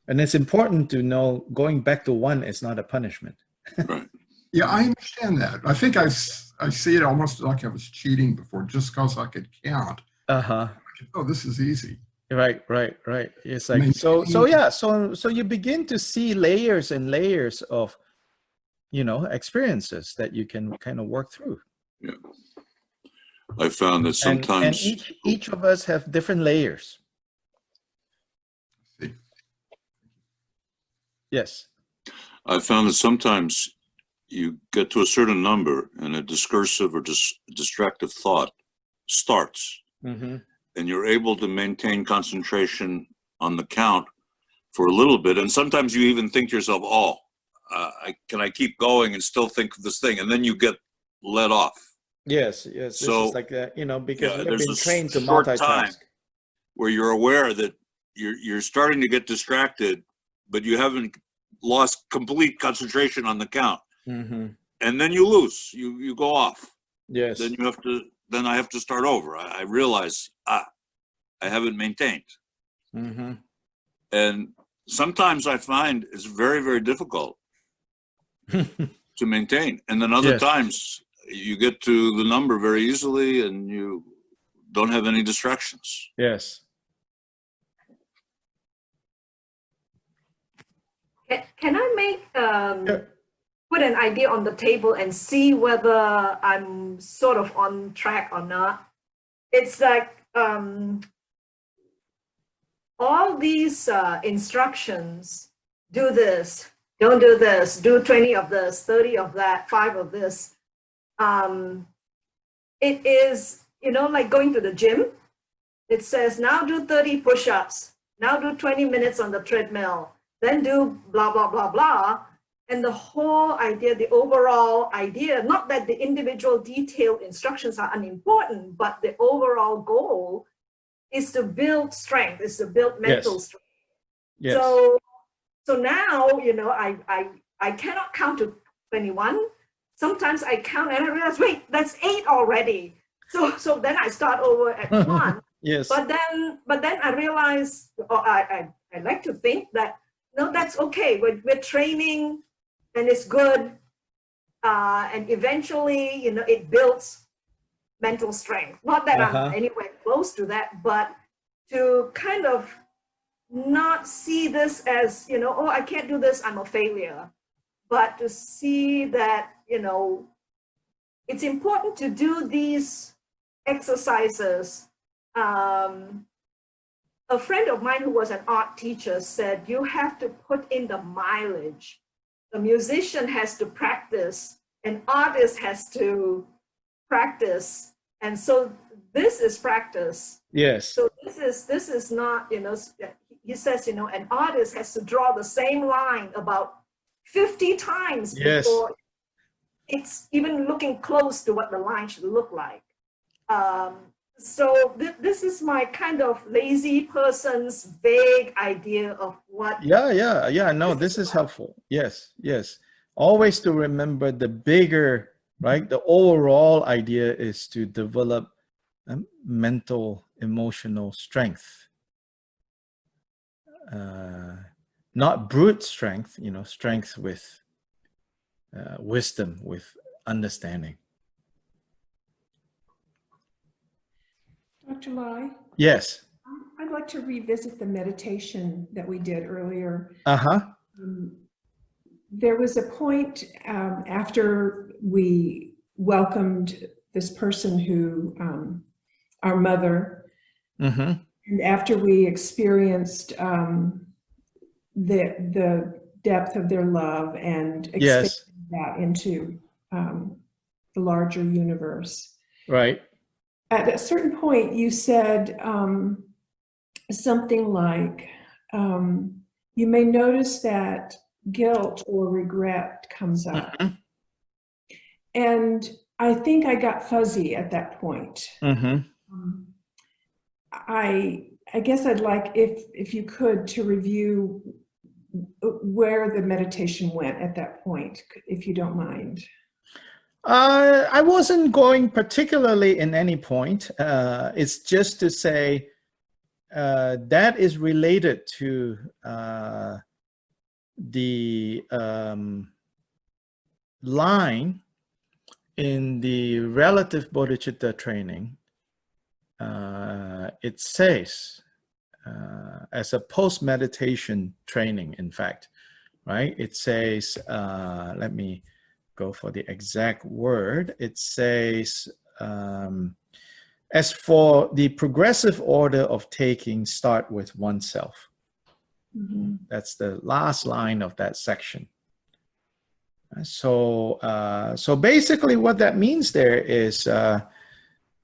And it's important to know going back to one is not a punishment. Right. Yeah, I understand that. I think I see it almost like I was cheating before, just because I could count. Oh, this is easy. Right. It's like so you begin to see layers and layers of experiences that you can kind of work through. Yeah. I found that sometimes and each of us have different layers. See. Yes. I found that sometimes you get to a certain number and a discursive or distractive thought starts, and you're able to maintain concentration on the count for a little bit. And sometimes you even think to yourself, can I keep going and still think of this thing? And then you get let off. Yes. This is like that, because we've been trained to short multitask. Time where you're aware that you're starting to get distracted, but you haven't lost complete concentration on the count. And then you lose. You go off. Yes. Then I have to start over. I realize I haven't maintained. And sometimes I find it's very, very difficult to maintain. And then other times you get to the number very easily and you don't have any distractions. Yes. Can I make Sure. put an idea on the table and see whether I'm sort of on track or not? It's like all these instructions: do this, don't do this, do 20 of this, 30 of that, 5 of this. It is, like going to the gym. It says, now do 30 push-ups, now do 20 minutes on the treadmill, then do blah, blah, blah, blah. And the whole idea, the overall idea, not that the individual detailed instructions are unimportant, but the overall goal is to build strength, is to build mental strength. Yes. So now, I cannot count to 21. Sometimes I count and I realize, wait, that's 8 already. So then I start over at 1. Yes. But then I realize, or I like to think that, no, that's okay. We're training and it's good. And eventually, it builds mental strength. Not that I'm anywhere close to that, but to kind of not see this as, oh, I can't do this, I'm a failure. But to see that, it's important to do these exercises. A friend of mine who was an art teacher said, you have to put in the mileage. The musician has to practice, an artist has to practice. And so this is practice. Yes. So this is not, he says, an artist has to draw the same line about 50 times before it's even looking close to what the line should look like. So this is my kind of lazy person's vague idea of what. Yeah. No, this is helpful. Yes. Always to remember the bigger, right? The overall idea is to develop mental, emotional strength. Not brute strength, strength with wisdom, with understanding. Dr. Lai? Yes. I'd like to revisit the meditation that we did earlier. There was a point after we welcomed this person who, our mother, and after we experienced the depth of their love and expanded that into the larger universe. Right. At a certain point, you said something like, you may notice that guilt or regret comes up. And I think I got fuzzy at that point. I guess I'd like, if you could, to review where the meditation went at that point, if you don't mind. I wasn't going particularly in any point. It's just to say that is related to the line in the relative bodhicitta training. It says, as a post-meditation training, in fact, right? It says, let me go for the exact word. It says, as for the progressive order of taking, start with oneself. That's the last line of that section. So basically what that means there is,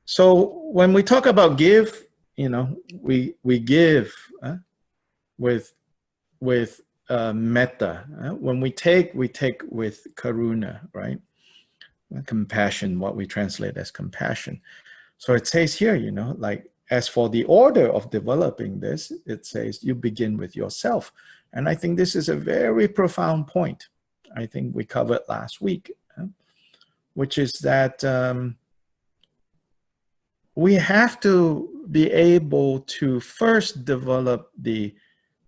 so when we talk about give, we give with metta. When we take with karuna, right? Compassion, what we translate as compassion. So it says here, like, as for the order of developing this, it says you begin with yourself. And I think this is a very profound point. I think we covered last week, which is that we have to be able to first develop the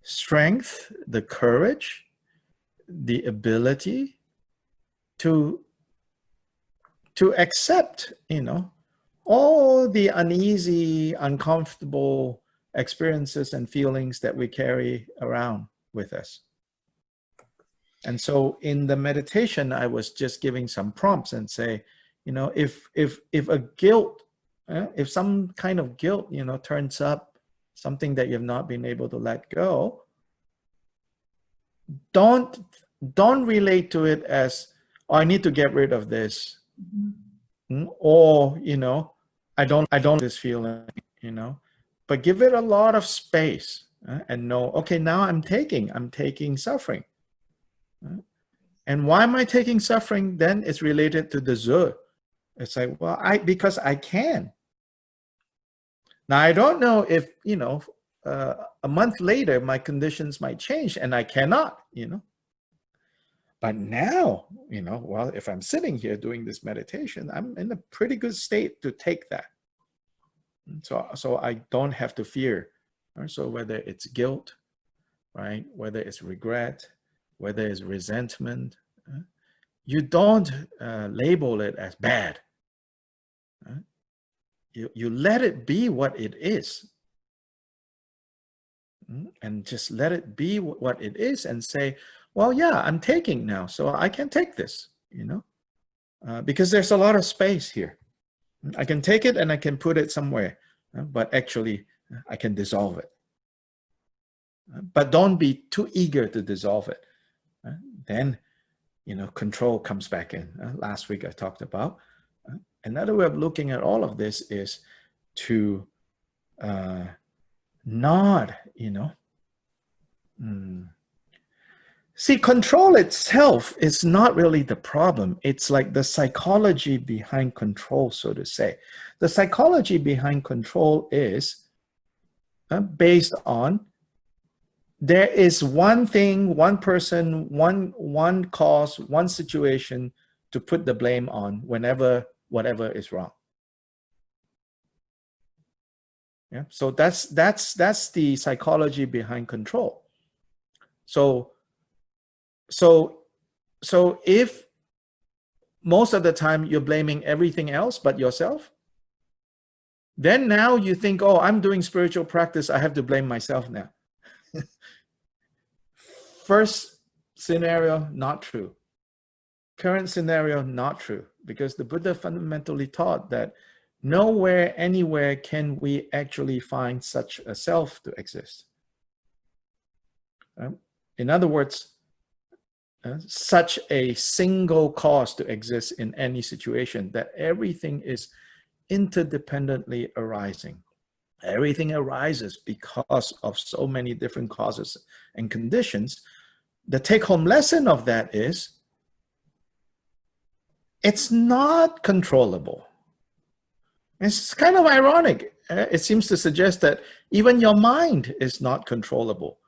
strength, the courage, the ability to accept, all the uneasy, uncomfortable experiences and feelings that we carry around with us. And so in the meditation, I was just giving some prompts and say, you know, if a guilt, if some kind of guilt, you know, turns up, something that you've not been able to let go, don't relate to it as, oh, I need to get rid of this. Or, you know, I don't this feeling, you know, but give it a lot of space and know, okay, now I'm taking suffering. And why am I taking suffering? Then it's related to the Zu. It's like, well, because I can. Now, I don't know if, you know, a month later, my conditions might change and I cannot, you know. But now, you know, well, if I'm sitting here doing this meditation, I'm in a pretty good state to take that. So I don't have to fear. Right? So whether it's guilt, right, whether it's regret, whether it's resentment, you don't label it as bad. Right? You let it be what it is. And just let it be what it is and say, well, yeah, I'm taking now, so I can take this, you know, because there's a lot of space here. I can take it and I can put it somewhere, but actually I can dissolve it. But don't be too eager to dissolve it. Then, you know, control comes back in. Last week I talked about. Another way of looking at all of this is to not, you know, see, control itself is not really the problem. It's like the psychology behind control, so to say. The psychology behind control is based on there is one thing, one person, one cause, one situation to put the blame on whenever whatever is wrong. Yeah, so that's the psychology behind control. So if most of the time you're blaming everything else but yourself, then now you think, oh, I'm doing spiritual practice, I have to blame myself now. First scenario, not true. Current scenario, not true. Because the Buddha fundamentally taught that nowhere, anywhere can we actually find such a self to exist. In other words, such a single cause to exist in any situation, that everything is interdependently arising. Everything arises because of so many different causes and conditions. The take-home lesson of that is it's not controllable. It's kind of ironic. It seems to suggest that even your mind is not controllable.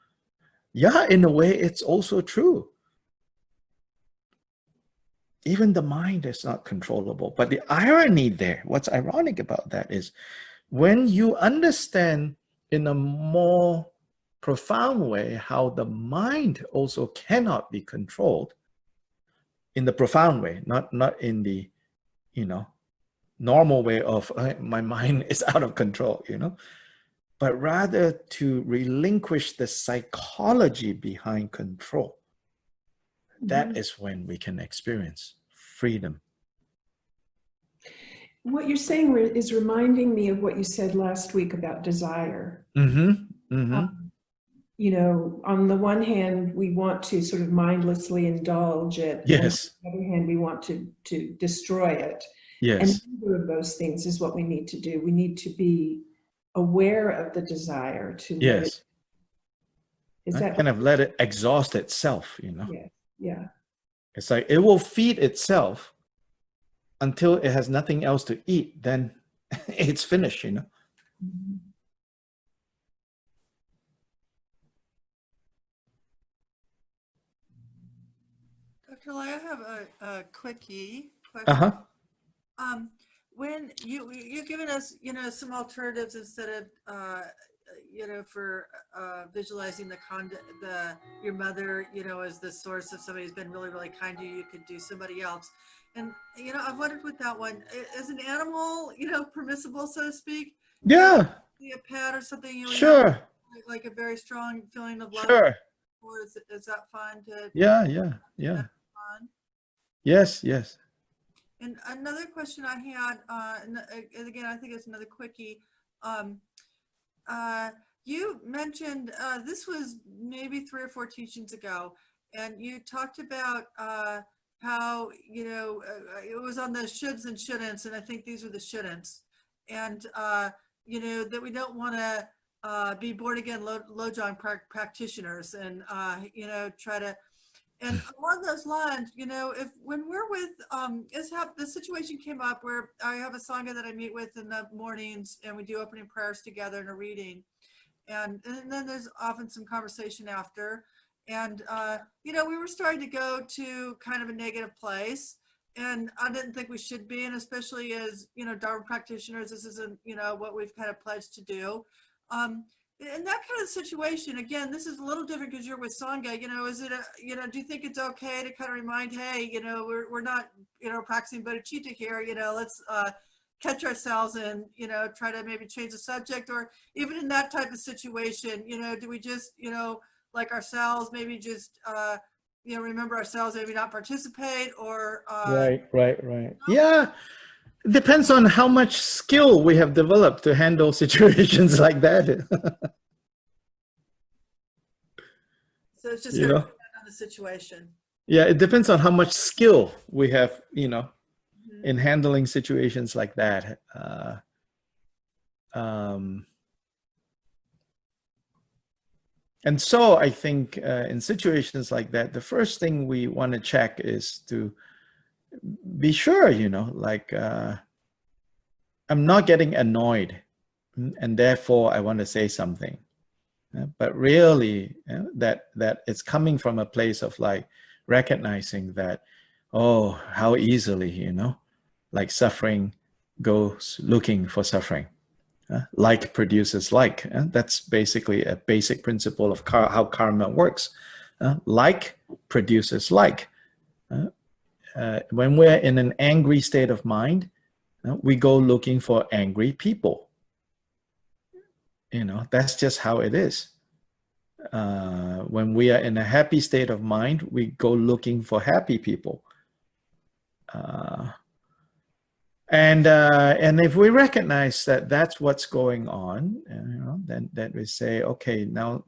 Yeah, in a way, it's also true. Even the mind is not controllable. But the irony there, what's ironic about that is when you understand in a more profound way how the mind also cannot be controlled, in the profound way, not in the, you know, normal way of my mind is out of control, you know, but rather to relinquish the psychology behind control. That is when we can experience freedom. What you're saying is reminding me of what you said last week about desire. You know, on the one hand, we want to sort of mindlessly indulge it. Yes. On the other hand, we want to destroy it. Yes. And neither of those things is what we need to do. We need to be aware of the desire to let it. Is that kind of let it exhaust itself, you know? Yeah. Yeah. It's like it will feed itself until it has nothing else to eat. Then it's finished, you know? Dr. Lai, I have a quickie question. When you've given us, you know, some alternatives instead of, you know, for visualizing your mother, you know, as the source of somebody who's been really, really kind to you, you could do somebody else. And, you know, I've wondered with that one, is an animal, you know, permissible, so to speak? Yeah, A pet or something, you know, we have sure, like a very strong feeling of love, sure. or is that fine to Yeah, yeah, yeah. on? Yes, yes. And another question I had, and again, I think it's another quickie. Um, you mentioned, this was maybe 3 or 4 teachings ago, and you talked about how, you know, it was on the shoulds and shouldn'ts, and I think these are the shouldn'ts. And, you know, that we don't want to be born again Lojong practitioners and, you know, try to, and along those lines, you know, if when we're with, the situation came up where I have a Sangha that I meet with in the mornings and we do opening prayers together and a reading. And then there's often some conversation after. And, you know, we were starting to go to kind of a negative place. And I didn't think we should be, and especially as, you know, Dharma practitioners, this isn't, you know, what we've kind of pledged to do. In that kind of situation, again, this is a little different because you're with Sangha, you know, is it, you know, do you think it's okay to kind of remind, hey, you know, we're not, you know, practicing bodhicitta here, you know, let's catch ourselves and, you know, try to maybe change the subject, or even in that type of situation, you know, do we just, you know, like ourselves, maybe just, you know, remember ourselves, maybe not participate, or Right. Yeah, it depends on how much skill we have developed to handle situations like that. so it's just You going to know, depend on the situation. yeah, it depends on how much skill we have, you know, Mhm. in handling situations like that. And so I think in situations like that, the first thing we want to check is to be sure, you know, like I'm not getting annoyed, and therefore I want to say something. But really, that it's coming from a place of like recognizing that, oh, how easily, you know, like suffering goes looking for suffering. Like produces like. That's basically a basic principle of how karma works. Like produces like. When we're in an angry state of mind, we go looking for angry people. You know, that's just how it is. When we are in a happy state of mind, we go looking for happy people. And if we recognize that that's what's going on, you know, then we say, okay, now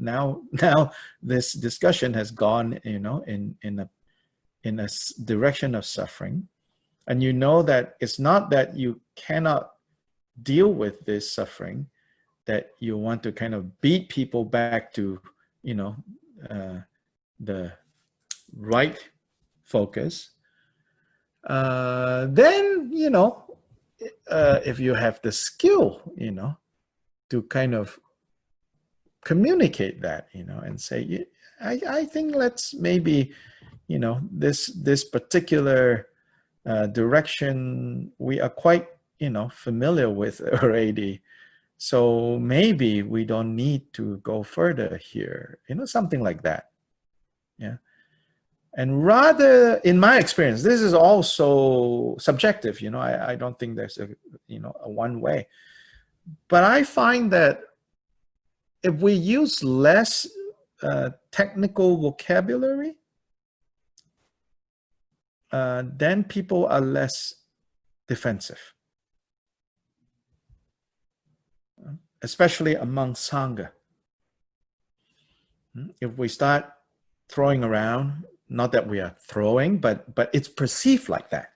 this discussion has gone, you know, in a direction of suffering, and you know that it's not that you cannot deal with this suffering, that you want to kind of beat people back to, you know, the right focus. Then, you know, if you have the skill, you know, to kind of communicate that, you know, and say, I think let's maybe, you know, this particular direction we are quite, you know, familiar with already. So maybe we don't need to go further here, you know, something like that. Yeah. And rather, in my experience, this is also subjective, you know, I don't think there's a, you know, a one way. But I find that if we use less technical vocabulary, then people are less defensive, especially among Sangha. If we start throwing around, not that we are throwing, but it's perceived like that.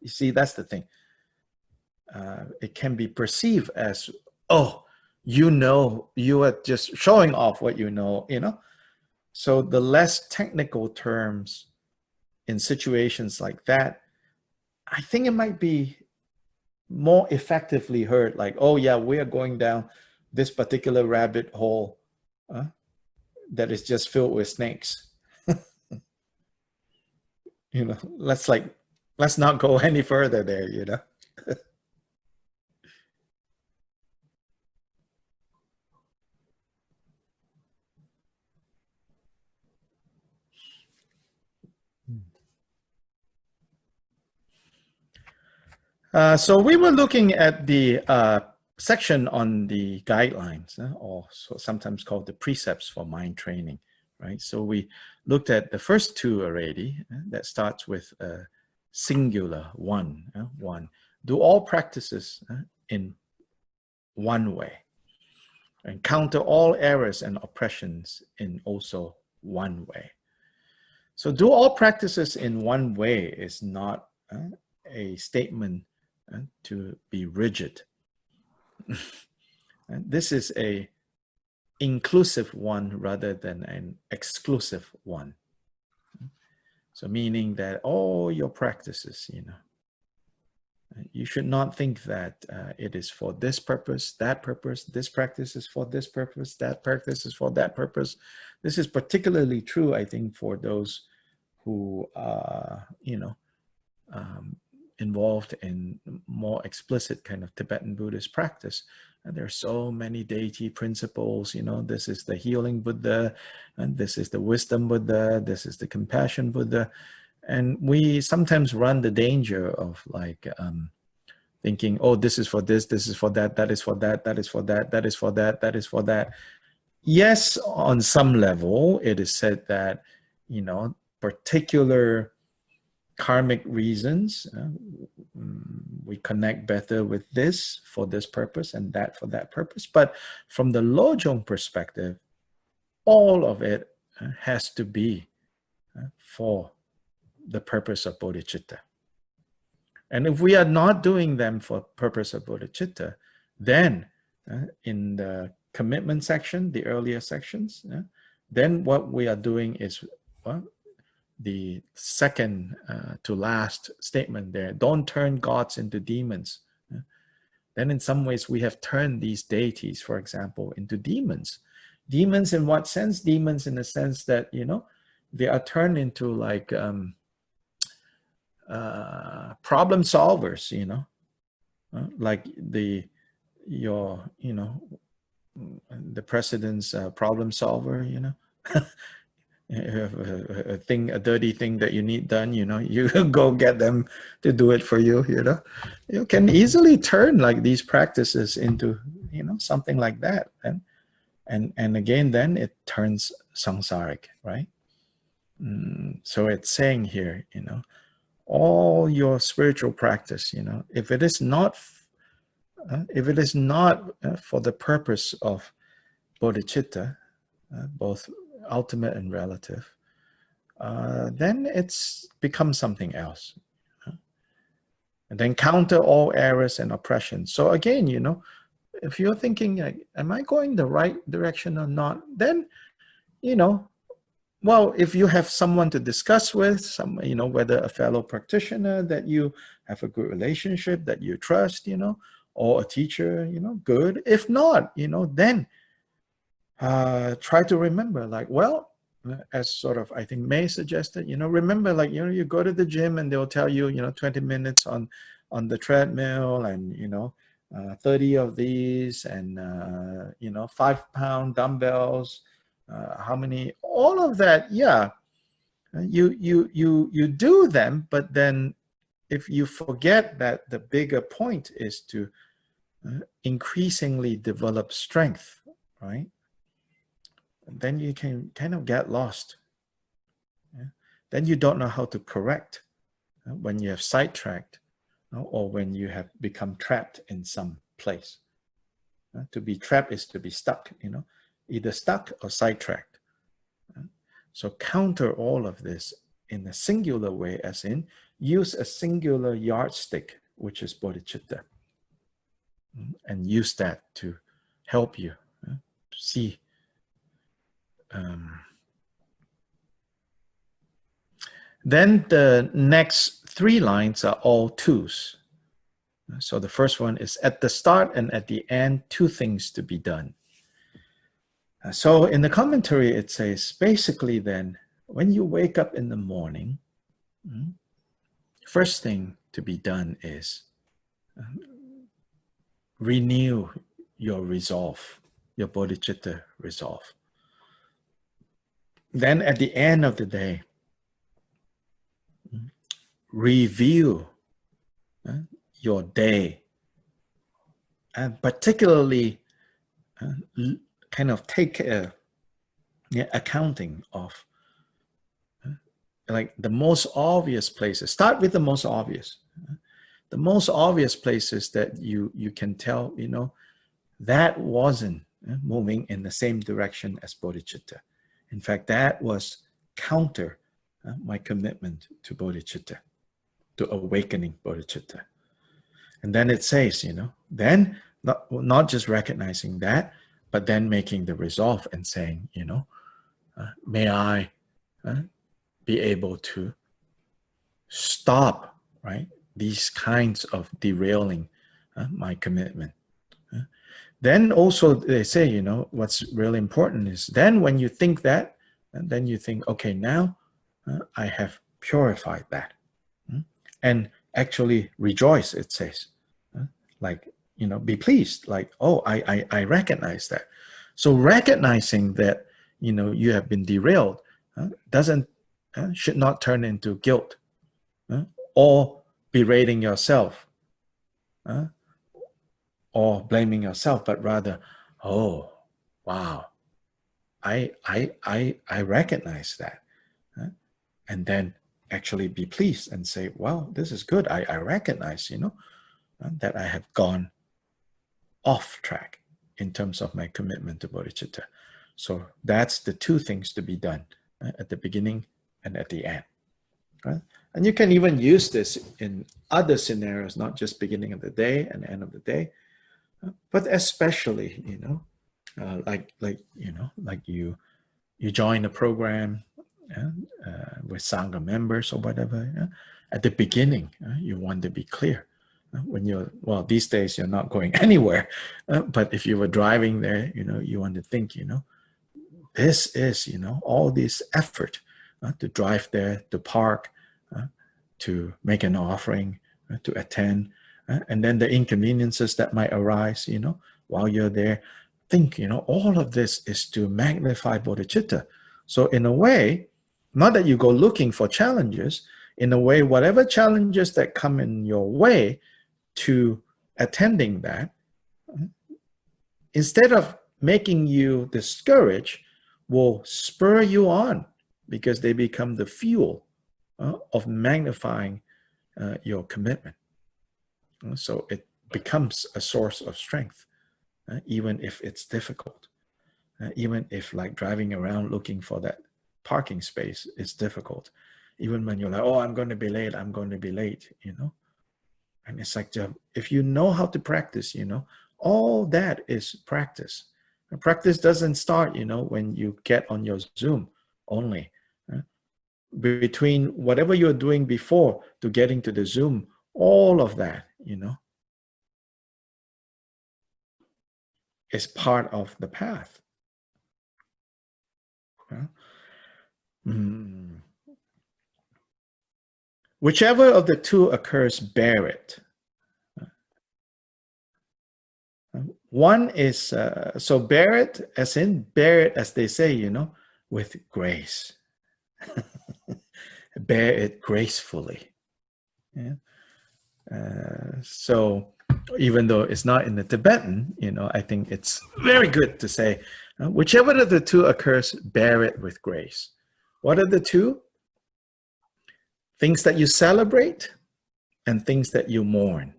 You see, that's the thing. It can be perceived as, oh, you know, you are just showing off what you know, you know. So the less technical terms in situations like that, I think it might be more effectively heard, like, oh yeah, we are going down this particular rabbit hole that is just filled with snakes. You know, let's not go any further there, you know. So we were looking at the section on the guidelines, or sometimes called the precepts for mind training, right? So we looked at the first two already. That starts with singular, one. Do all practices in one way, and counter all errors and oppressions in also one way. So do all practices in one way is not a statement to be rigid. This is a inclusive one rather than an exclusive one. So meaning that all your practices, you should not think that it is for this purpose, that purpose, this practice is for this purpose, that practice is for that purpose. This is particularly true, I think, for those who are, involved in more explicit kind of Tibetan Buddhist practice. And there are so many deity principles, this is the healing Buddha, and this is the wisdom Buddha, this is the compassion Buddha. And we sometimes run the danger of like thinking, oh, this is for this is for that, that is for that, that is for that, that is for that, that is for that. Yes, on some level, it is said that, particular karmic reasons, we connect better with this for this purpose and that for that purpose. But from the Lojong perspective, all of it has to be for the purpose of bodhicitta. And if we are not doing them for purpose of bodhicitta, then in the commitment section, the earlier sections, then what we are doing is the second to last statement there, don't turn gods into demons. Then in some ways we have turned these deities, for example, into demons. Demons in what sense? Demons in the sense that, they are turned into like problem solvers, like the president's problem solver, a dirty thing that you need done, you go get them to do it for you, you can easily turn like these practices into, something like that. And again, then it turns samsaric, right? So it's saying here, all your spiritual practice, if it is not for the purpose of bodhicitta, both ultimate and relative, then it's become something else. And then counter all errors and oppression. So again, if you're thinking, like, am I going the right direction or not? Then, well, if you have someone to discuss with, whether a fellow practitioner that you have a good relationship, that you trust, or a teacher, good. If not, then try to remember, like, well, as sort of, I think May suggested, remember, like, you go to the gym and they'll tell you, 20 minutes on the treadmill and, 30 of these and, 5-pound dumbbells, how many, all of that. Yeah. You do them, but then if you forget that the bigger point is to increasingly develop strength, right? Then you can kind of get lost. Then you don't know how to correct when you have sidetracked or when you have become trapped in some place. To be trapped is to be stuck, either stuck or sidetracked. So counter all of this in a singular way, as in use a singular yardstick, which is bodhicitta, and use that to help you see. Then the next 3 lines are all twos. So the first one is at the start and at the end, 2 things to be done. So in the commentary, it says basically then, when you wake up in the morning, first thing to be done is renew your resolve, your bodhicitta resolve. Then at the end of the day, review your day, and particularly kind of take accounting of like the most obvious places. Start with the most obvious. The most obvious places that you can tell, you know, that wasn't moving in the same direction as bodhicitta. In fact, that was counter my commitment to bodhicitta, to awakening bodhicitta. And then it says, you know, then not just recognizing that, but then making the resolve and saying, you know, may I be able to stop, right, these kinds of derailing my commitment. Then also they say, you know, what's really important is then when you think that, and then you think, okay, now I have purified that. And actually rejoice, it says. Like, you know, be pleased, like, oh, I recognize that. So recognizing that, you know, you have been derailed should not turn into guilt or berating yourself or blaming yourself, but rather, oh, wow, I recognize that. And then actually be pleased and say, well, this is good. I recognize, you know, that I have gone off track in terms of my commitment to bodhicitta. So that's the two things to be done at the beginning and at the end. Right? And you can even use this in other scenarios, not just beginning of the day and end of the day, but especially, you know, like you know, like you join a program with Sangha members or whatever. At the beginning, you want to be clear. When you're, well, these days you're not going anywhere, but if you were driving there, you know, you want to think, you know, this is, you know, all this effort to drive there, to park, to make an offering, to attend, and then the inconveniences that might arise, you know, while you're there. Think, you know, all of this is to magnify bodhicitta. So in a way, not that you go looking for challenges, in a way, whatever challenges that come in your way to attending that, instead of making you discouraged, will spur you on because they become the fuel of magnifying your commitment. So it becomes a source of strength, even if it's difficult, even if like driving around looking for that parking space is difficult, even when you're like, oh, I'm going to be late, you know. And it's like, if you know how to practice, you know, all that is practice. And practice doesn't start, you know, when you get on your Zoom only. Between whatever you're doing before to getting to the Zoom, all of that, you know, is part of the path. Whichever of the two occurs, bear it. One is, so bear it, as in bear it, as they say, you know, with grace. Bear it gracefully. Yeah. So even though it's not in the Tibetan, you know, I think it's very good to say, whichever of the two occurs, bear it with grace. What are the two? Things that you celebrate and things that you mourn.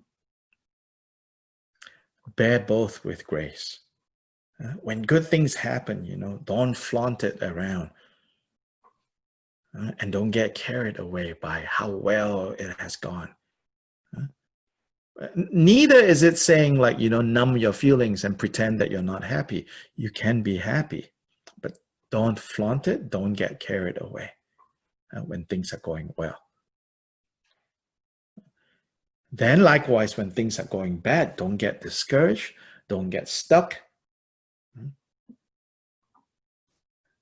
Bear both with grace. When good things happen, you know, don't flaunt it around. And don't get carried away by how well it has gone. Neither is it saying like, you know, numb your feelings and pretend that you're not happy. You can be happy, but don't flaunt it. Don't get carried away when things are going well. Then likewise, when things are going bad, don't get discouraged. Don't get stuck.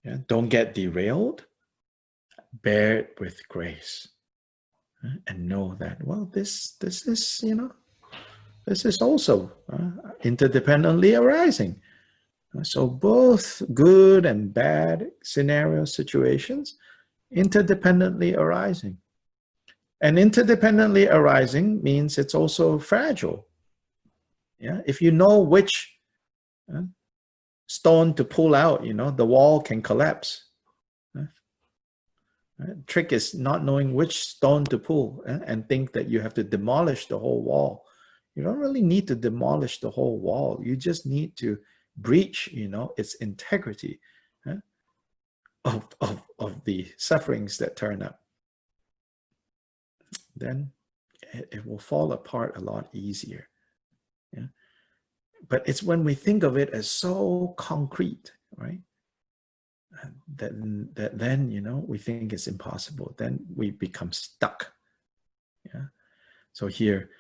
Yeah, don't get derailed. Bear it with grace. And know that, well, this is, you know, this is also interdependently arising. So both good and bad scenario situations interdependently arising. And interdependently arising means it's also fragile. Yeah, if you know which stone to pull out, the wall can collapse. Trick is not knowing which stone to pull and think that you have to demolish the whole wall. You don't really need to demolish the whole wall. You just need to breach, its integrity of the sufferings that turn up. Then it will fall apart a lot easier. Yeah? But it's when we think of it as so concrete, right? That then, we think it's impossible. Then we become stuck. Yeah. So here,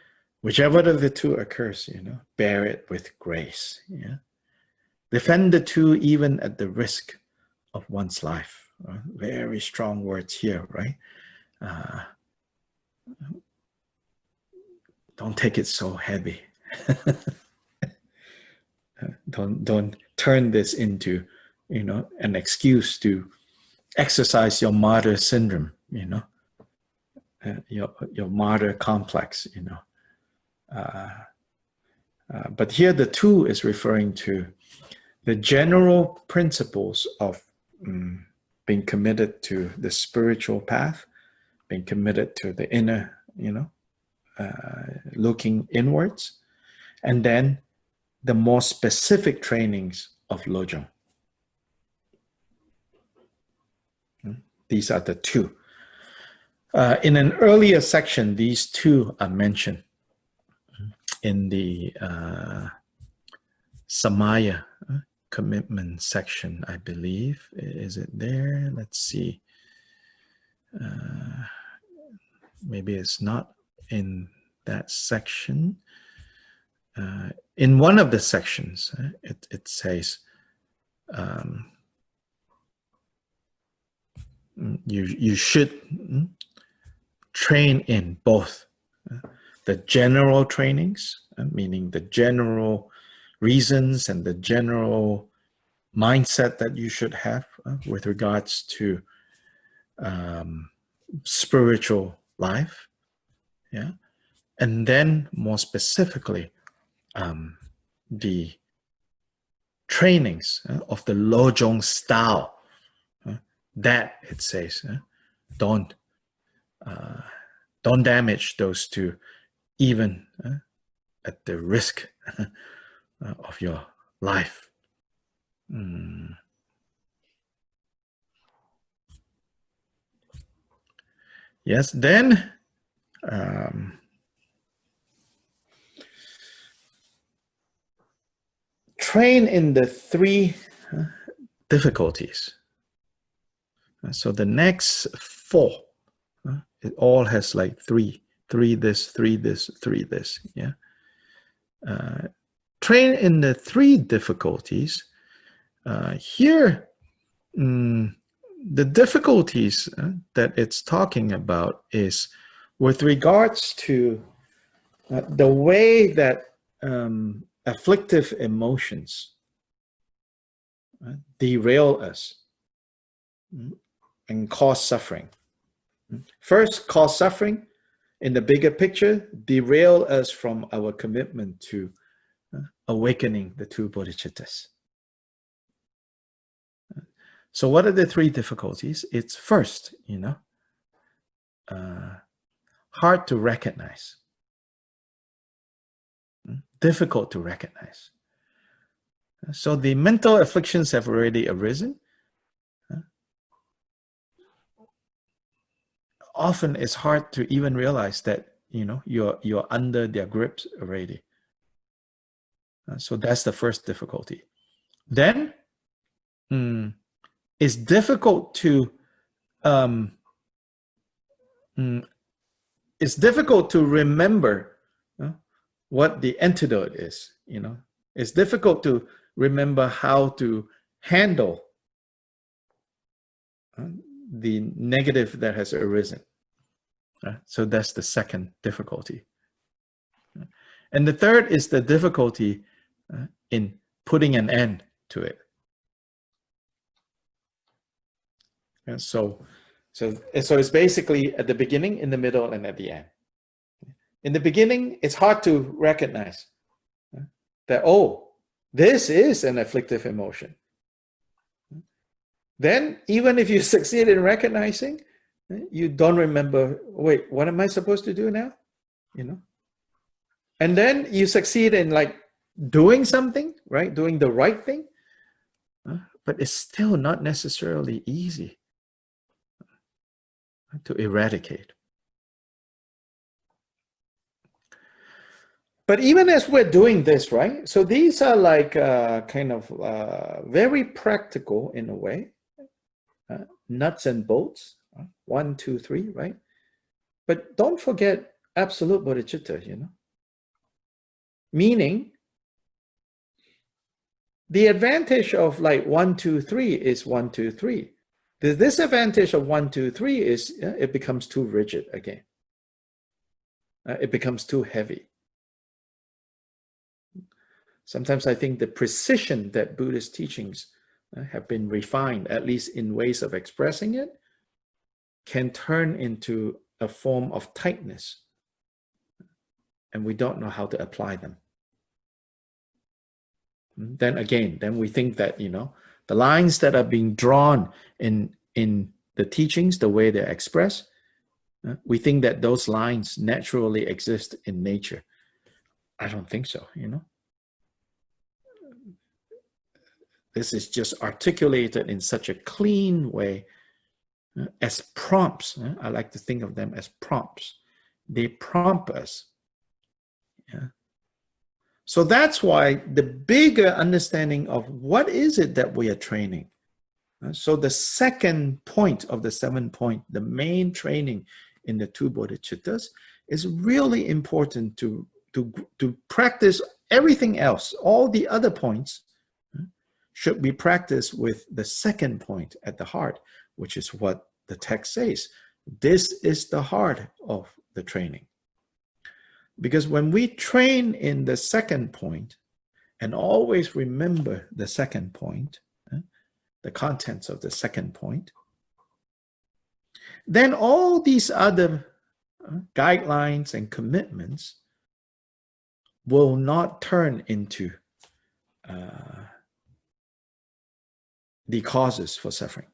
whichever of the two occurs, bear it with grace. Yeah. Defend the two even at the risk of one's life. Very strong words here, right? Don't take it so heavy. Don't turn this into, an excuse to exercise your martyr syndrome, your martyr complex, but here the two is referring to the general principles of being committed to the spiritual path, being committed to the inner, looking inwards, and then the more specific trainings of Lojong. These are the two. In an earlier section, these two are mentioned in the Samaya commitment section, I believe. Is it there? Let's see. Maybe it's not in that section. In one of the sections, it says, you should train in both the general trainings, meaning the general reasons and the general mindset that you should have with regards to spiritual life, yeah, and then more specifically the trainings of the Lojong style. That it says, don't damage those two, even at the risk of your life. Yes, then train in the three difficulties. So the next four, it all has like three this, three this, three this. Yeah. Train in the three difficulties. Here, the difficulties that it's talking about is with regards to the way that afflictive emotions derail us and cause suffering. First, cause suffering in the bigger picture, derail us from our commitment to awakening the two bodhicittas. So what are the three difficulties? It's first, hard to recognize, difficult to recognize. So the mental afflictions have already arisen. Often it's hard to even realize that you're under their grips already. So that's the first difficulty. Then it's difficult to remember what the antidote is. It's difficult to remember how to handle the negative that has arisen. So that's the second difficulty. And the third is the difficulty in putting an end to it. And so So it's basically at the beginning, in the middle, and at the end. In the beginning, it's hard to recognize that, oh, this is an afflictive emotion. Then, even if you succeed in recognizing, you don't remember, wait, what am I supposed to do now? You know? And then you succeed in like doing something, right? Doing the right thing. But it's still not necessarily easy to eradicate. But even as we're doing this, right? So these are like kind of very practical in a way, nuts and bolts, 1, 2, 3, right? But don't forget absolute bodhicitta, you know? Meaning, the advantage of like 1, 2, 3 is 1, 2, 3. The disadvantage of 1, 2, 3 is it becomes too rigid again. It becomes too heavy. Sometimes I think the precision that Buddhist teachings have been refined, at least in ways of expressing it, can turn into a form of tightness. And we don't know how to apply them. Then again, then we think that, you know, the lines that are being drawn in the teachings, the way they're expressed, we think that those lines naturally exist in nature. I don't think so, you know. This is just articulated in such a clean way as prompts. I like to think of them as prompts. They prompt us. Yeah. So that's why the bigger understanding of what is it that we are training. So the second point of the 7 point, the main training in the 2 bodhicittas, is really important to practice everything else. All the other points should be practiced with the second point at the heart, which is what the text says. This is the heart of the training. Because when we train in the second point, and always remember the second point, the contents of the second point, then all these other guidelines and commitments will not turn into the causes for suffering.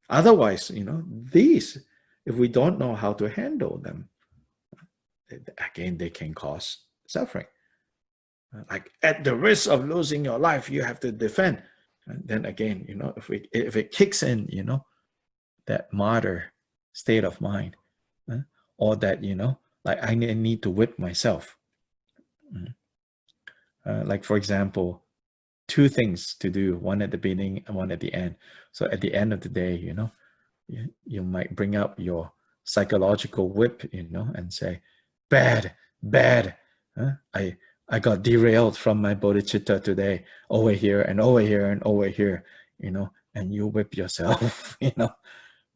Otherwise, you know, these, if we don't know how to handle them, again, they can cause suffering. Like at the risk of losing your life, you have to defend. And then again, you know, if it kicks in, you know, that martyr state of mind, or that, you know, like I need to whip myself. Like for example, 2 things to do, one at the beginning and one at the end. So at the end of the day, you know, you might bring up your psychological whip, you know, and say, bad, I got derailed from my bodhicitta today, over here and over here and over here, you know, and you whip yourself, you know,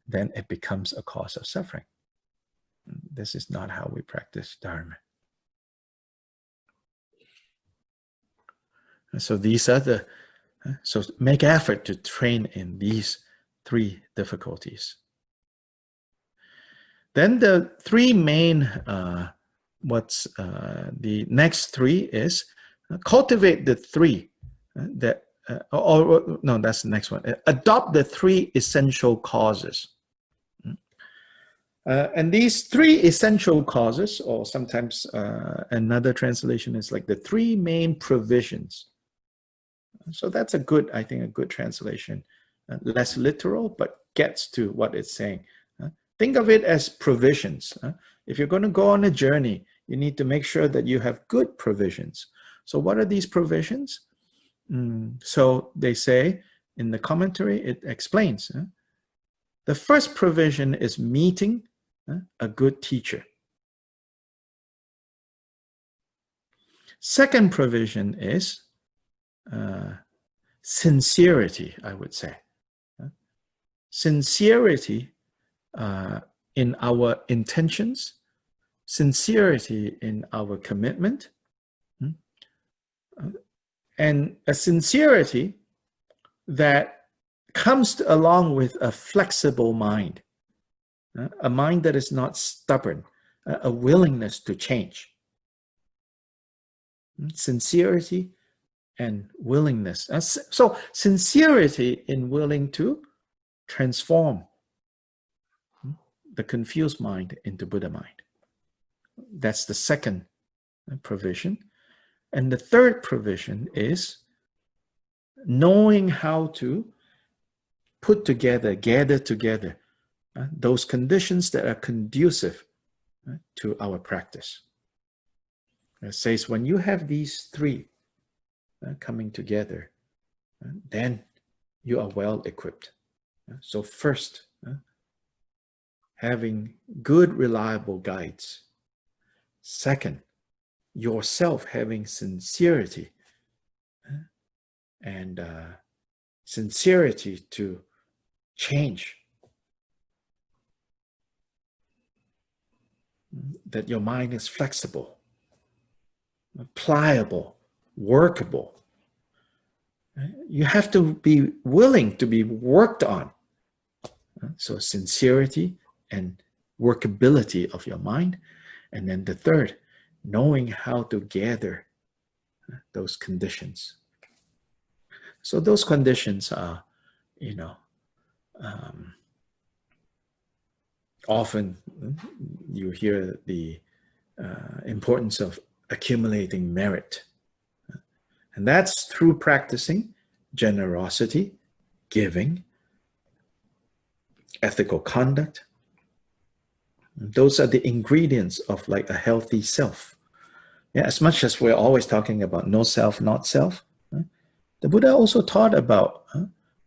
then it becomes a cause of suffering. This is not how we practice Dharma. So these are so make effort to train in these 3 difficulties. Then the 3 main, the next 3 is cultivate the 3 that, no, that's the next one. Adopt the 3 essential causes. And these 3 essential causes, or sometimes another translation is like the 3 main provisions. So that's I think a good translation. Less literal, but gets to what it's saying. Think of it as provisions. If you're going to go on a journey, you need to make sure that you have good provisions. So what are these provisions? So they say in the commentary, it explains. The first provision is meeting a good teacher. Second provision is sincerity, I would say. Sincerity in our intentions, sincerity in our commitment, and a sincerity that comes along with a flexible mind. a mind that is not stubborn, a willingness to change. Sincerity and willingness. So sincerity in willing to transform the confused mind into Buddha mind. That's the second provision. And the third provision is knowing how to put together, gather together those conditions that are conducive to our practice. It says when you have these three coming together, then you are well equipped. So first, having good, reliable guides. Second, yourself having sincerity and sincerity to change. That your mind is flexible, pliable, workable. You have to be willing to be worked on. So sincerity and workability of your mind. And then the third, knowing how to gather those conditions. So those conditions are, often you hear the importance of accumulating merit. And that's through practicing generosity, giving, ethical conduct. Those are the ingredients of like a healthy self. Yeah, as much as we're always talking about no self, not self, the Buddha also taught about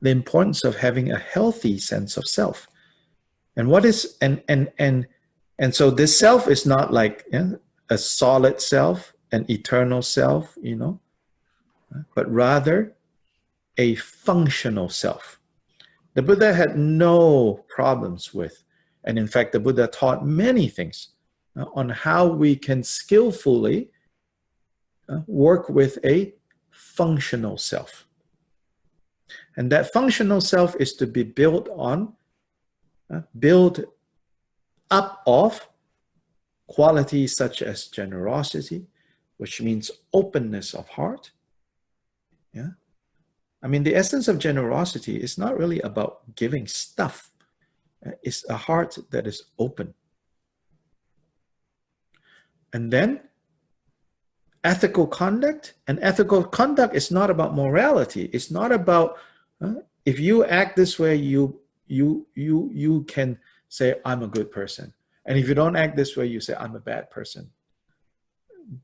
the importance of having a healthy sense of self. And what is and so this self is not like a solid self, an eternal self, but rather a functional self. The Buddha had no problems with, and in fact, the Buddha taught many things on how we can skillfully work with a functional self. And that functional self is to be built up of qualities such as generosity, which means openness of heart. Yeah. I mean, the essence of generosity is not really about giving stuff. It's a heart that is open. And then ethical conduct. And ethical conduct is not about morality. It's not about if you act this way, you can say, I'm a good person. And if you don't act this way, you say, I'm a bad person.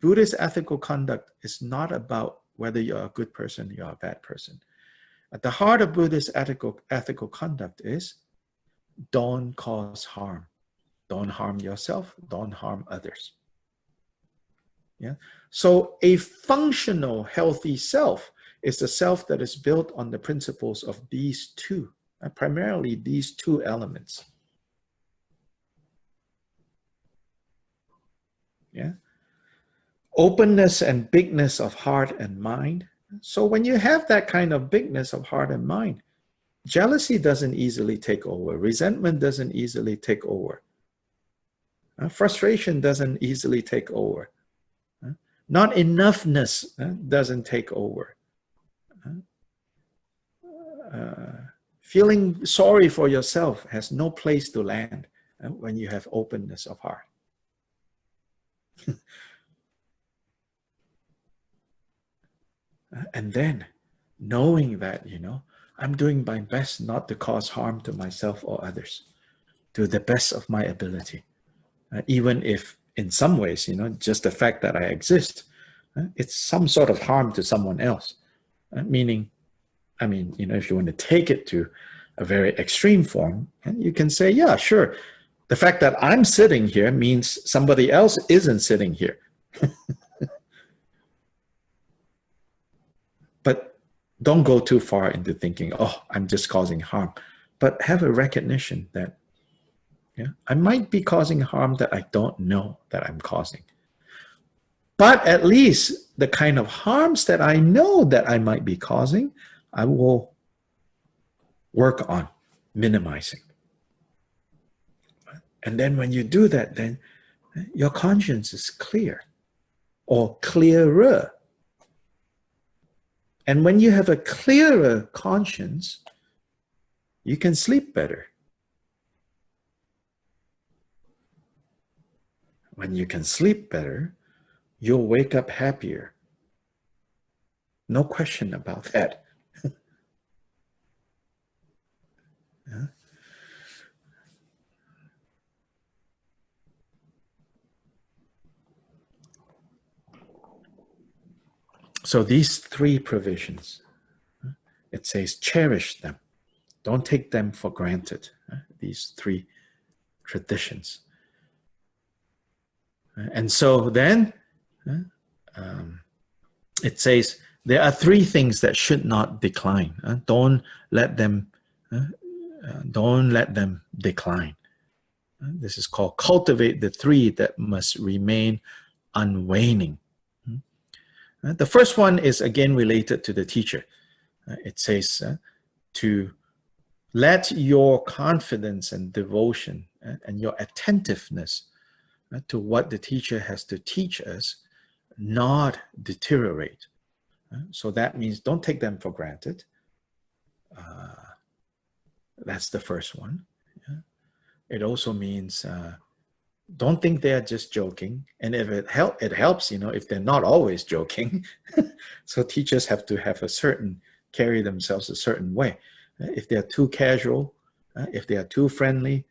Buddhist ethical conduct is not about whether you're a good person, you're a bad person. At the heart of Buddhist ethical conduct is don't cause harm. Don't harm yourself, don't harm others. Yeah. So a functional, healthy self is the self that is built on the principles of these two, primarily these two elements. Yeah. Openness and bigness of heart and mind. So when you have that kind of bigness of heart and mind, jealousy doesn't easily take over. Resentment doesn't easily take over. Frustration doesn't easily take over. Not enoughness doesn't take over. Feeling sorry for yourself has no place to land when you have openness of heart. And then knowing that, I'm doing my best not to cause harm to myself or others, to the best of my ability. Even if in some ways, just the fact that I exist, it's some sort of harm to someone else. Meaning, if you want to take it to a very extreme form, you can say, yeah, sure. The fact that I'm sitting here means somebody else isn't sitting here. But don't go too far into thinking, oh, I'm just causing harm. But have a recognition that I might be causing harm that I don't know that I'm causing. But at least the kind of harms that I know that I might be causing, I will work on minimizing. And then when you do that, then your conscience is clear or clearer. And when you have a clearer conscience, you can sleep better. When you can sleep better, you'll wake up happier. No question about that. Yeah. So these three provisions, it says cherish them. Don't take them for granted. These three traditions. And so then it says there are three things that should not decline. Don't let them decline. This is called cultivate the three that must remain unwaning. The first one is again related to the teacher. It says to let your confidence and devotion and your attentiveness to what the teacher has to teach us not deteriorate. So that means don't take them for granted. That's the first one. It also means don't think they're just joking. And if it helps, if they're not always joking. So teachers have to have carry themselves a certain way. If they're too casual, if they are too friendly,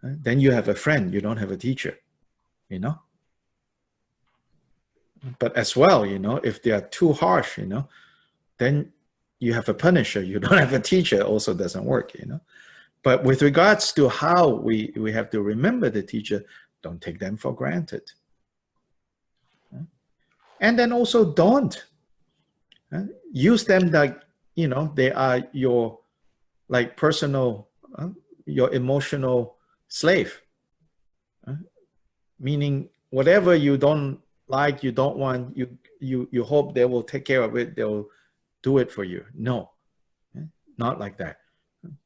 then you have a friend, you don't have a teacher, But as well, if they are too harsh, then you have a punisher, you don't have a teacher, also doesn't work, But with regards to how we have to remember the teacher, don't take them for granted. And then also don't use them like, they are your personal, your emotional slave. Meaning whatever you don't like, you don't want, you hope they will take care of it, they'll do it for you. No, not like that.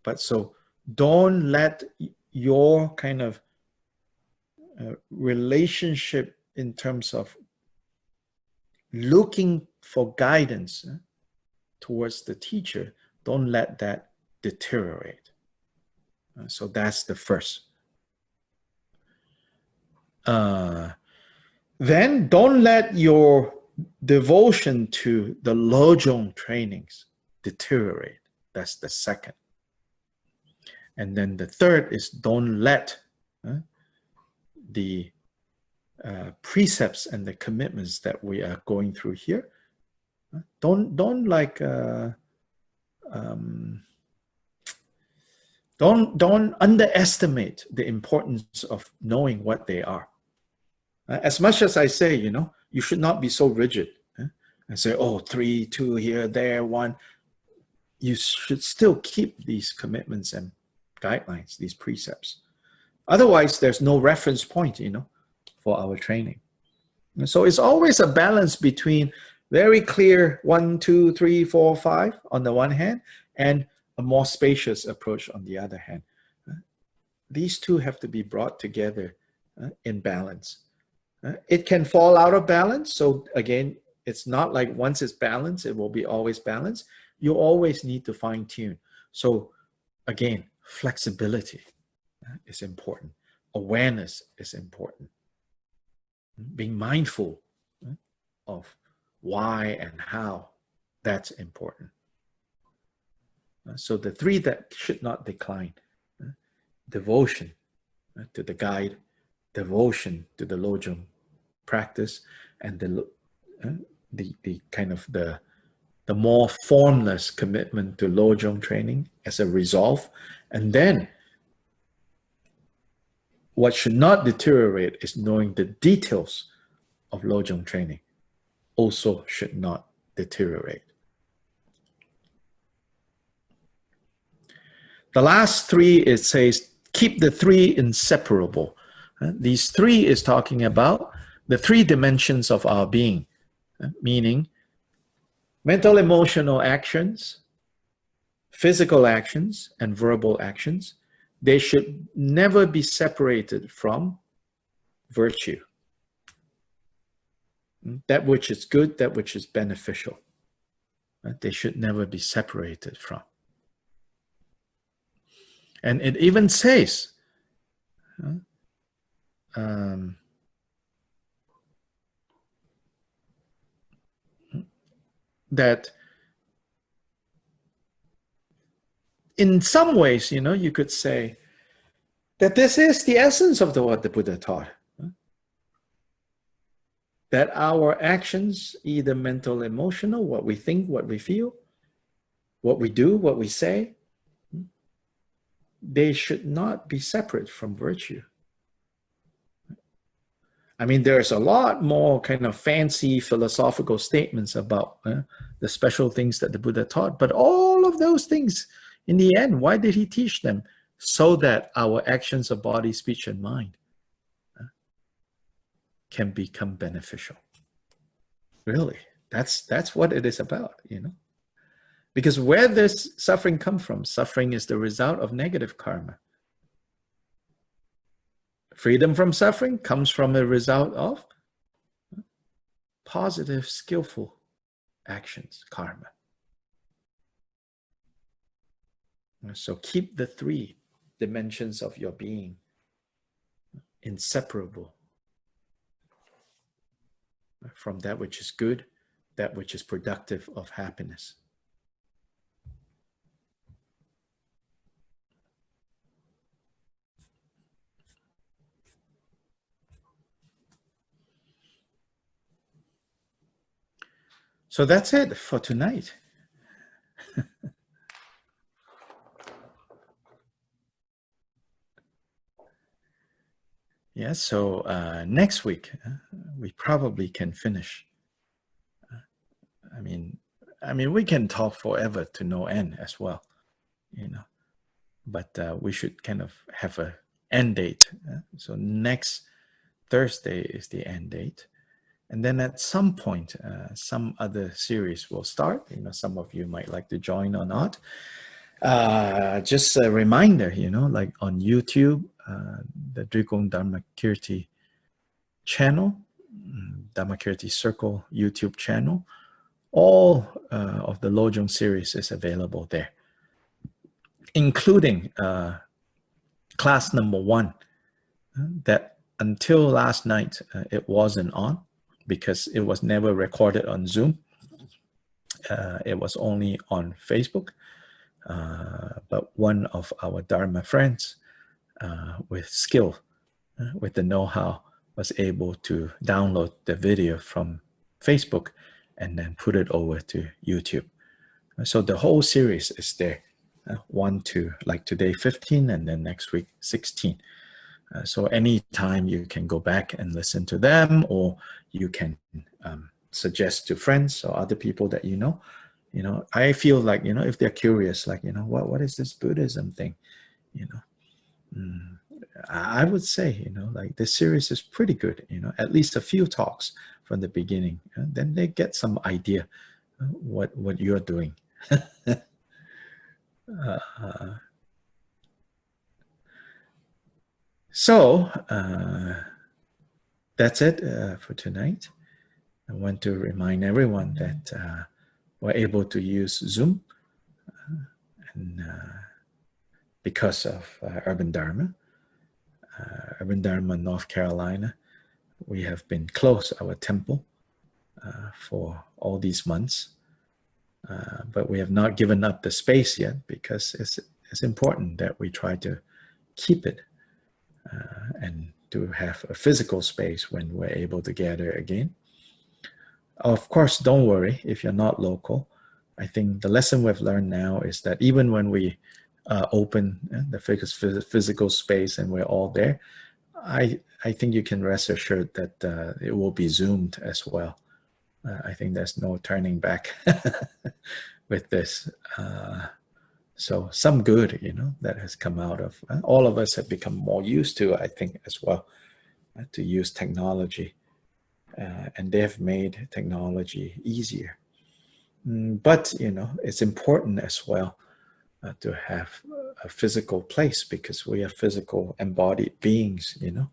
But so don't let your kind of relationship in terms of looking for guidance towards the teacher, don't let that deteriorate. So that's the first. Then don't let your devotion to the Lojong trainings deteriorate. That's the second. And then the third is don't let the precepts and the commitments that we are going through here, don't underestimate the importance of knowing what they are. As much as I say, you should not be so rigid and say, oh, 3, 2 here, there, 1. You should still keep these commitments and guidelines, these precepts. Otherwise, there's no reference point, for our training. And so it's always a balance between very clear 1, 2, 3, 4, 5 on the one hand, and a more spacious approach on the other hand. These two have to be brought together in balance. It can fall out of balance. So again, it's not like once it's balanced, it will be always balanced. You always need to fine tune. So again, flexibility is important. Awareness is important. Being mindful of why and how, that's important. So the three that should not decline: devotion to the guide, devotion to the Lojong practice, and the kind of the more formless commitment to Lojong training as a resolve. And then what should not deteriorate is knowing the details of Lojong training also should not deteriorate. The last three, it says, keep the three inseparable. These three is talking about the three dimensions of our being, meaning mental, emotional actions, physical actions, and verbal actions. they should never be separated from virtue. That which is good, that which is beneficial. They should never be separated from. And it even says that in some ways, you could say that this is the essence of what the Buddha taught. That our actions, either mental, emotional, what we think, what we feel, what we do, what we say, they should not be separate from virtue. I mean, there's a lot more kind of fancy philosophical statements about the special things that the Buddha taught, but all of those things, in the end, why did he teach them? So that our actions of body, speech, and mind can become beneficial. Really, that's what it is about, Because where does suffering come from? Suffering is the result of negative karma. Freedom from suffering comes from a result of positive, skillful actions, karma. So keep the three dimensions of your being inseparable from that which is good, that which is productive of happiness. So that's it for tonight. Yeah, so next week we probably can finish. I mean, we can talk forever to no end as well, But we should kind of have an end date. So next Thursday is the end date. And then at some point, some other series will start. Some of you might like to join or not. Just a reminder, like on YouTube, the Drikung Dharmakirti channel, Dharmakirti Circle YouTube channel, all of the Lojong series is available there, including class number 1 that until last night it wasn't on, because it was never recorded on Zoom. It was only on Facebook. But one of our Dharma friends with skill, with the know-how, was able to download the video from Facebook and then put it over to YouTube. So the whole series is there. 1 to, like today, 15, and then next week, 16. So anytime you can go back and listen to them, or you can suggest to friends or other people that I feel like, if they're curious, like, what is this Buddhism thing? I would say, like this series is pretty good, at least a few talks from the beginning. Then they get some idea what you're doing. So that's it for tonight. I want to remind everyone that we're able to use Zoom and because of Urban Dharma. Urban Dharma, North Carolina, we have been closed our temple for all these months, but we have not given up the space yet, because it's important that we try to keep it and to have a physical space when we're able to gather again. Of course, don't worry if you're not local. I think the lesson we've learned now is that even when we open the physical space and we're all there, I think you can rest assured that it will be Zoomed as well. I think there's no turning back with this. So some good, that has come out of all of us have become more used to, I think, as well, to use technology. And they have made technology easier. But, it's important as well to have a physical place, because we are physical embodied beings, you know.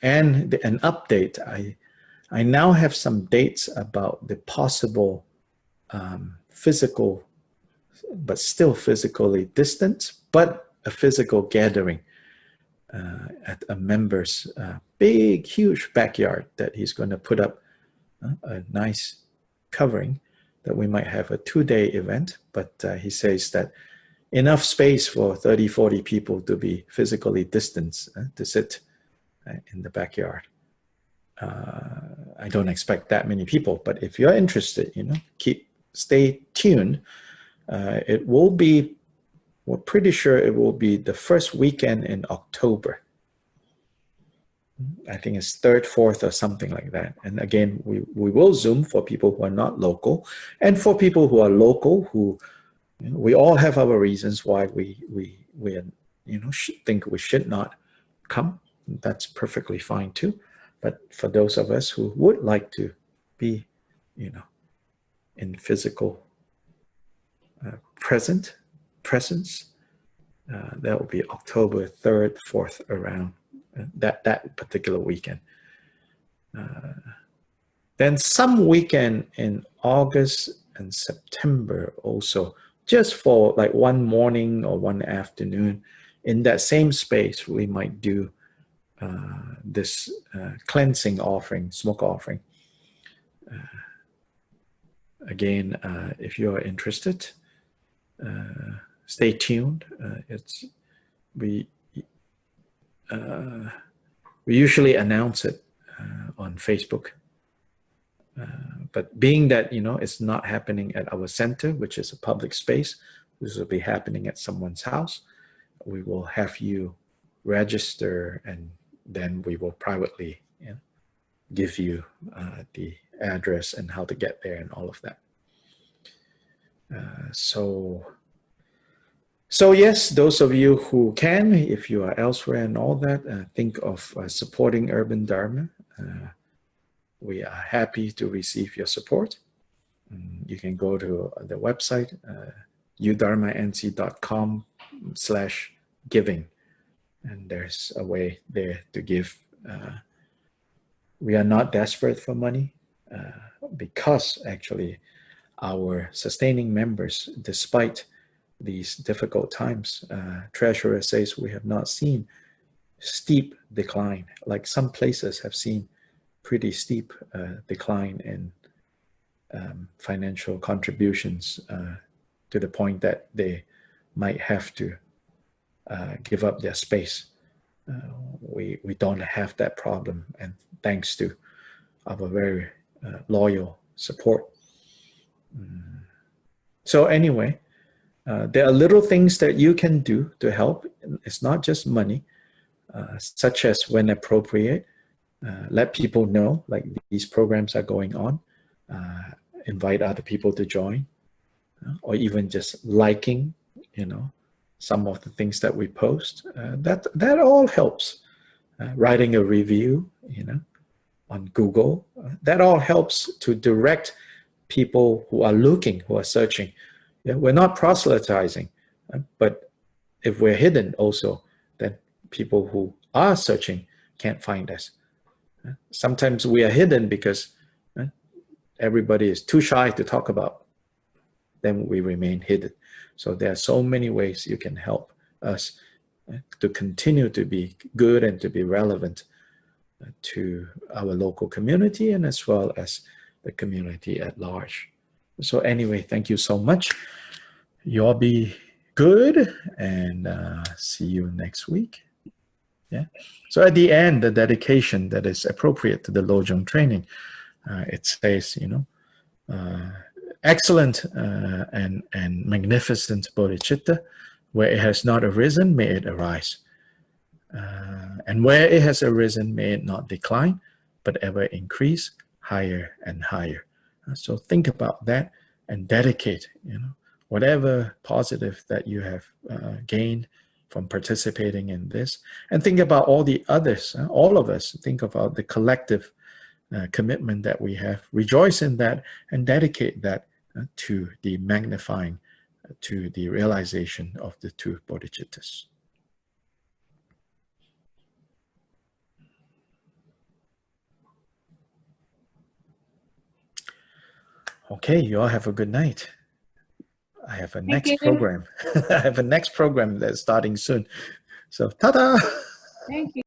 And an update, I now have some dates about the possible physical, but still physically distant, but a physical gathering at a member's big, huge backyard that he's going to put up a nice covering, that we might have a 2-day event. But he says that enough space for 30, 40 people to be physically distanced, to sit in the backyard. I don't expect that many people, but if you're interested, you know, stay tuned. It will be, we're pretty sure it will be the first weekend in October. I think it's 3rd, 4th or something like that. And again, we will Zoom for people who are not local, and for people who are local, who, you know, we all have our reasons why we you know, think we should not come. That's perfectly fine too. But for those of us who would like to be, you know, in physical presence, that will be October 3rd, 4th, around that particular weekend. Then some weekend in August and September also, just for like one morning or one afternoon, in that same space, we might do this cleansing offering, smoke offering. Again, if you're interested, stay tuned. We usually announce it on Facebook, but being that, you know, it's not happening at our center, which is a public space, this will be happening at someone's house, we will have you register, and then we will privately, you know, give you the address and how to get there and all of that. So yes, those of you who can, if you are elsewhere and all that, think of supporting Urban Dharma. We are happy to receive your support. You can go to the website, udharmanc.com/giving, and there's a way there to give. We are not desperate for money, because actually our sustaining members, despite these difficult times, Treasurer says we have not seen steep decline. Like some places have seen pretty steep decline in financial contributions, to the point that they might have to give up their space. We don't have that problem, and thanks to our very loyal support. So anyway, there are little things that you can do to help. It's not just money, such as when appropriate, let people know like these programs are going on, invite other people to join, or even just liking, you know, some of the things that we post. That all helps. Writing a review, you know, on Google, that all helps to direct people who are looking, who are searching. Yeah, we're not proselytizing, but if we're hidden also, then people who are searching can't find us. Sometimes we are hidden because everybody is too shy to talk about. Then we remain hidden. So there are so many ways you can help us to continue to be good and to be relevant to our local community, and as well as the community at large. So anyway, thank you so much. You all be good, and see you next week. Yeah. So at the end, the dedication that is appropriate to the Lojong training, it says, you know, excellent and magnificent Bodhicitta, where it has not arisen, may it arise. And where it has arisen, may it not decline, but ever increase higher and higher. So think about that and dedicate, you know, whatever positive that you have gained from participating in this, and think about all the others, all of us, think about the collective commitment that we have, rejoice in that, and dedicate that to the magnifying to the realization of the two bodhicittas. Okay, you all have a good night. I have a next program. I have a next program that's starting soon. So, ta-da! Thank you.